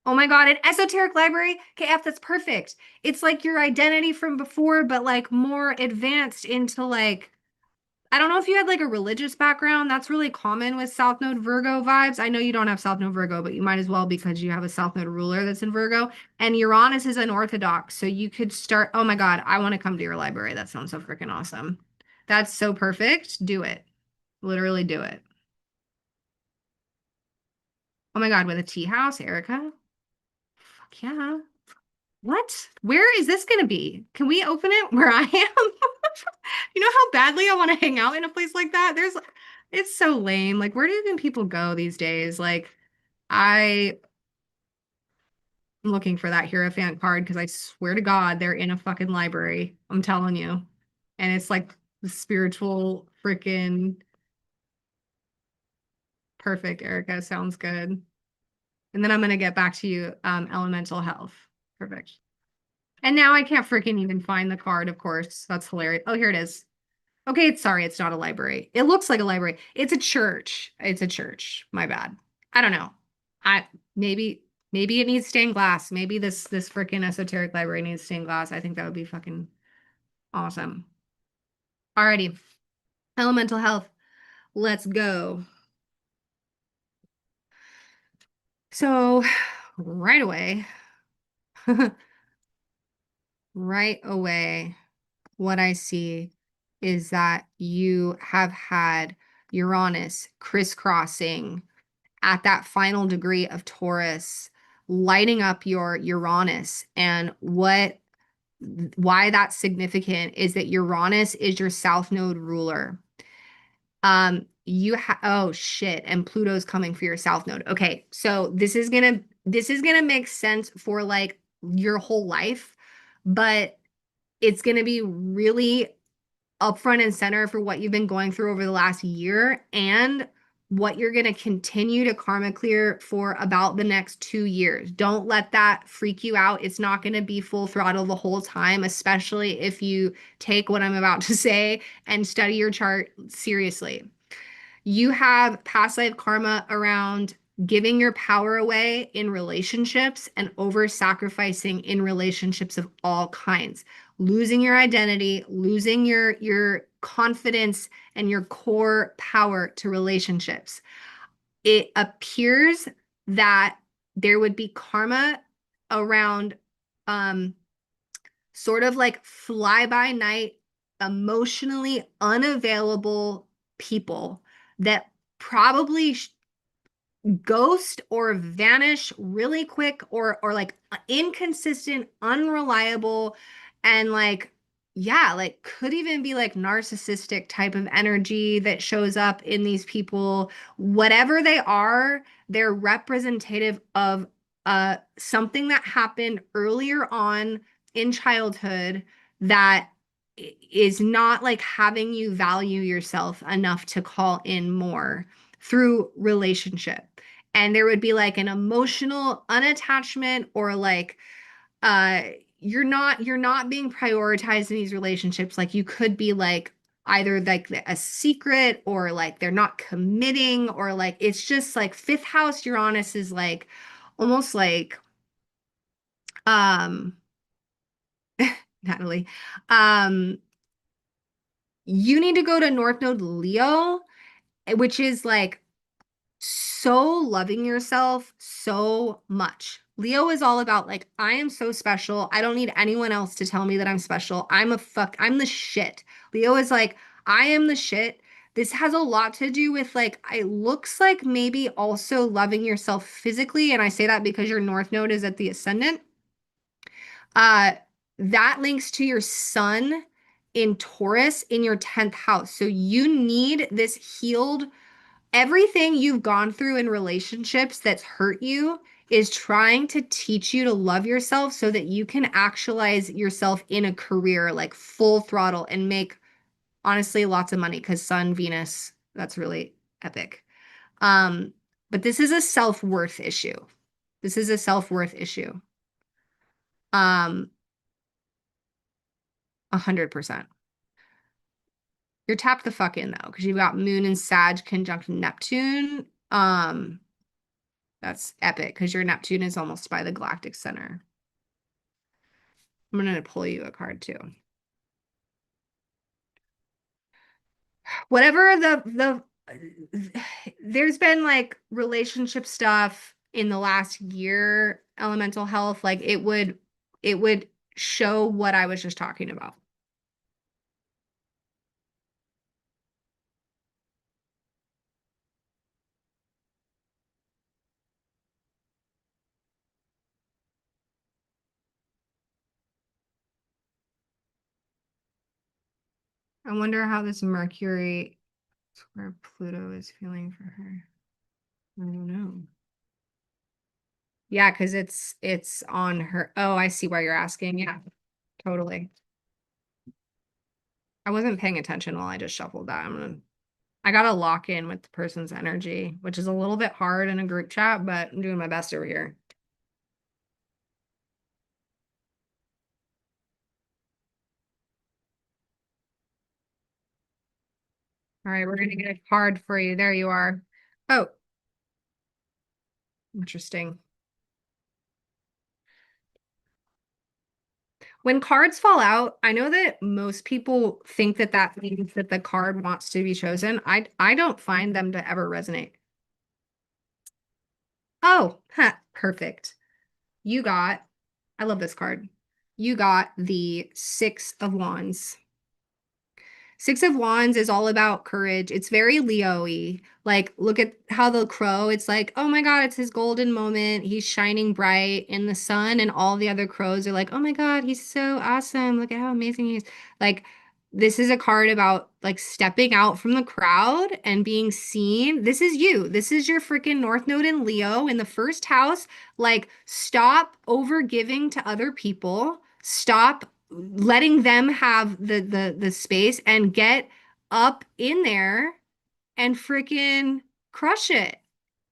Oh my God, an esoteric library? KF, that's perfect. It's like your identity from before, but like more advanced into like, I don't know if you had like a religious background. That's really common with South Node Virgo vibes. I know you don't have South Node Virgo, but you might as well because you have a South Node ruler that's in Virgo. And Uranus is unorthodox. So you could start. Oh my God, I want to come to your library. That sounds so freaking awesome. That's so perfect. Do it. Literally do it. Oh my God, with a tea house, Erica? Fuck yeah. What? Where is this going to be? Can we open it where I am? You know how badly I want to hang out in a place like that? It's so lame. Like, where do even people go these days? Like, I'm looking for that Hierophant card because I swear to God, they're in a fucking library. I'm telling you. And it's like the spiritual freaking perfect, Erica. Sounds good. And then I'm gonna get back to you, elemental health. Perfect. And now I can't freaking even find the card, of course. That's hilarious. Oh, here it is. Okay, sorry, it's not a library. It looks like a library. It's a church. It's a church. My bad. I don't know. I maybe maybe it needs stained glass. Maybe this freaking esoteric library needs stained glass. I think that would be fucking awesome. Alrighty. Elemental health. Let's go. So right away, right away, what I see is that you have had Uranus crisscrossing at that final degree of Taurus, lighting up your Uranus. And why that's significant is that Uranus is your south node ruler. Oh shit, and Pluto's coming for your south node. Okay, so this is gonna make sense for like your whole life, but it's gonna be really up front and center for what you've been going through over the last year and what you're going to continue to karma clear for about the next 2 years. Don't let that freak you out. It's not going to be full throttle the whole time, especially if you take what I'm about to say and study your chart seriously. You have past life karma around giving your power away in relationships and over sacrificing in relationships of all kinds, losing your identity, losing your confidence and your core power to relationships. It appears that there would be karma around um sort of like fly by night, emotionally unavailable people that probably ghost or vanish really quick or like inconsistent, unreliable, and like yeah, like could even be like narcissistic type of energy that shows up in these people. Whatever they are, they're representative of something that happened earlier on in childhood that is not like having you value yourself enough to call in more through relationship. And there would be like an emotional unattachment or like uh you're not being prioritized in these relationships. Like you could be like either like a secret or like they're not committing or like it's just like fifth house Uranus is like almost like um Natalie, um you need to go to North Node Leo, which is like so loving yourself so much. Leo is all about like, I am so special. I don't need anyone else to tell me that I'm special. I'm the shit. Leo is like, I am the shit. This has a lot to do with like, it looks like maybe also loving yourself physically. And I say that because your North Node is at the ascendant. Uh, that links to your sun in Taurus in your 10th house. So you need this healed everything you've gone through in relationships that's hurt you is trying to teach you to love yourself so that you can actualize yourself in a career like full throttle and make honestly lots of money because Sun, Venus, that's really epic. Um, but this is a self-worth issue. This is a self-worth issue. 100%. You're tapped the fuck in though, because you've got Moon and Sag conjunct Neptune. That's epic because your Neptune is almost by the galactic center. I'm gonna pull you a card too. Whatever there's been like relationship stuff in the last year, elemental health, like it would show what I was just talking about. I wonder how this Mercury where Pluto is feeling for her. I don't know. Yeah, because it's on her. Oh, I see why you're asking. Yeah, totally. I wasn't paying attention while I just shuffled that. I gotta lock in with the person's energy, which is a little bit hard in a group chat, but I'm doing my best over here. All right, we're gonna get a card for you. There you are. Oh, interesting. When cards fall out, I know that most people think that that means that the card wants to be chosen. I don't find them to ever resonate. Oh, huh, perfect. You got, I love this card. You got the Six of Wands. Six of Wands is all about courage. It's very Leo-y. Like, look at how the crow, it's like, oh my God, it's his golden moment. He's shining bright in the sun, and all the other crows are like, oh my God, he's so awesome. Look at how amazing he is. Like, this is a card about like stepping out from the crowd and being seen. This is you. This is your freaking North Node in Leo in the first house. Like, stop over giving to other people. Stop letting them have the space and get up in there and freaking crush it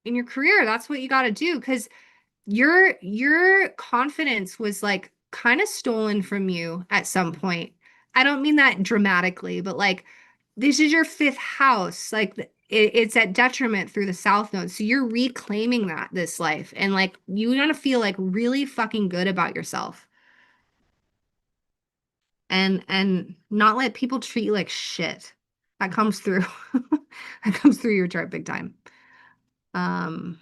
in your career. That's what you got to do because your confidence was like kind of stolen from you at some point. I don't mean that dramatically, but like this is your fifth house. Like it's at detriment through the South Node. So you're reclaiming that this life and like you want to feel like really fucking good about yourself and not let people treat you like shit. That comes through. That comes through your chart big time. Um,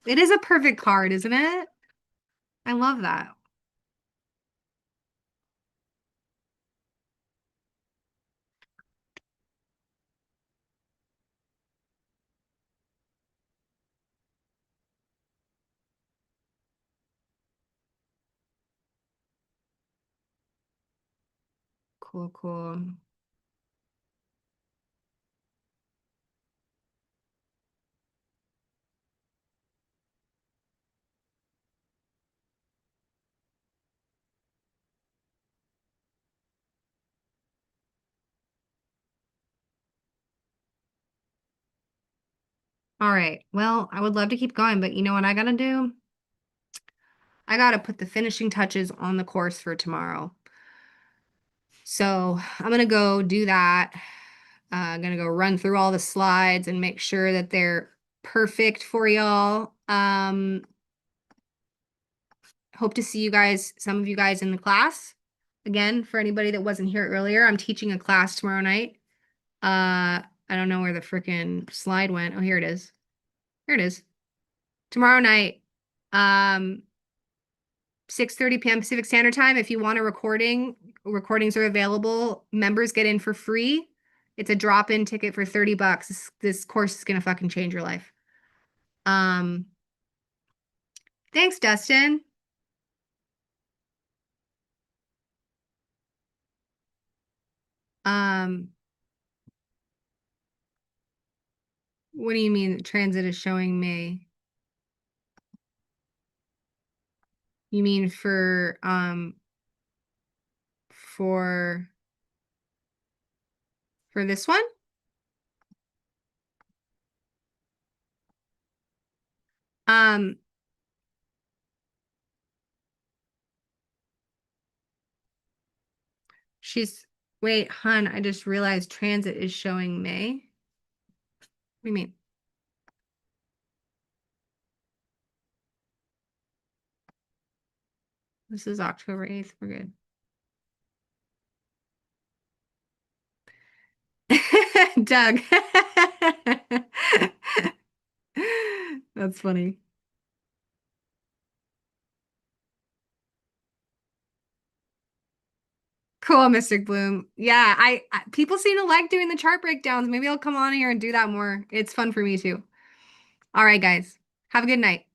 it is a perfect card, isn't it? I love that. Cool, cool. All right. Well, I would love to keep going, but you know what I gotta do? I gotta put the finishing touches on the course for tomorrow. So I'm gonna go do that. I'm gonna go run through all the slides and make sure that they're perfect for y'all. Hope to see you guys, some of you guys in the class. Again, for anybody that wasn't here earlier, I'm teaching a class tomorrow night. I don't know where the freaking slide went. Oh, here it is. Here it is. Tomorrow night, um, 6:30 p.m. Pacific Standard Time. If you want a recording, recordings are available. Members get in for free. It's a drop-in ticket for 30 bucks. This course is gonna fucking change your life. Um, thanks, Dustin. Um, what do you mean transit is showing May? You mean for for this one? Um, she's wait, hun, I just realized transit is showing May. What do you mean? This is October 8th. We're good. Doug. That's funny. Cool, Mystic Bloom. Yeah, people seem to like doing the chart breakdowns. Maybe I'll come on here and do that more. It's fun for me too. All right, guys. Have a good night.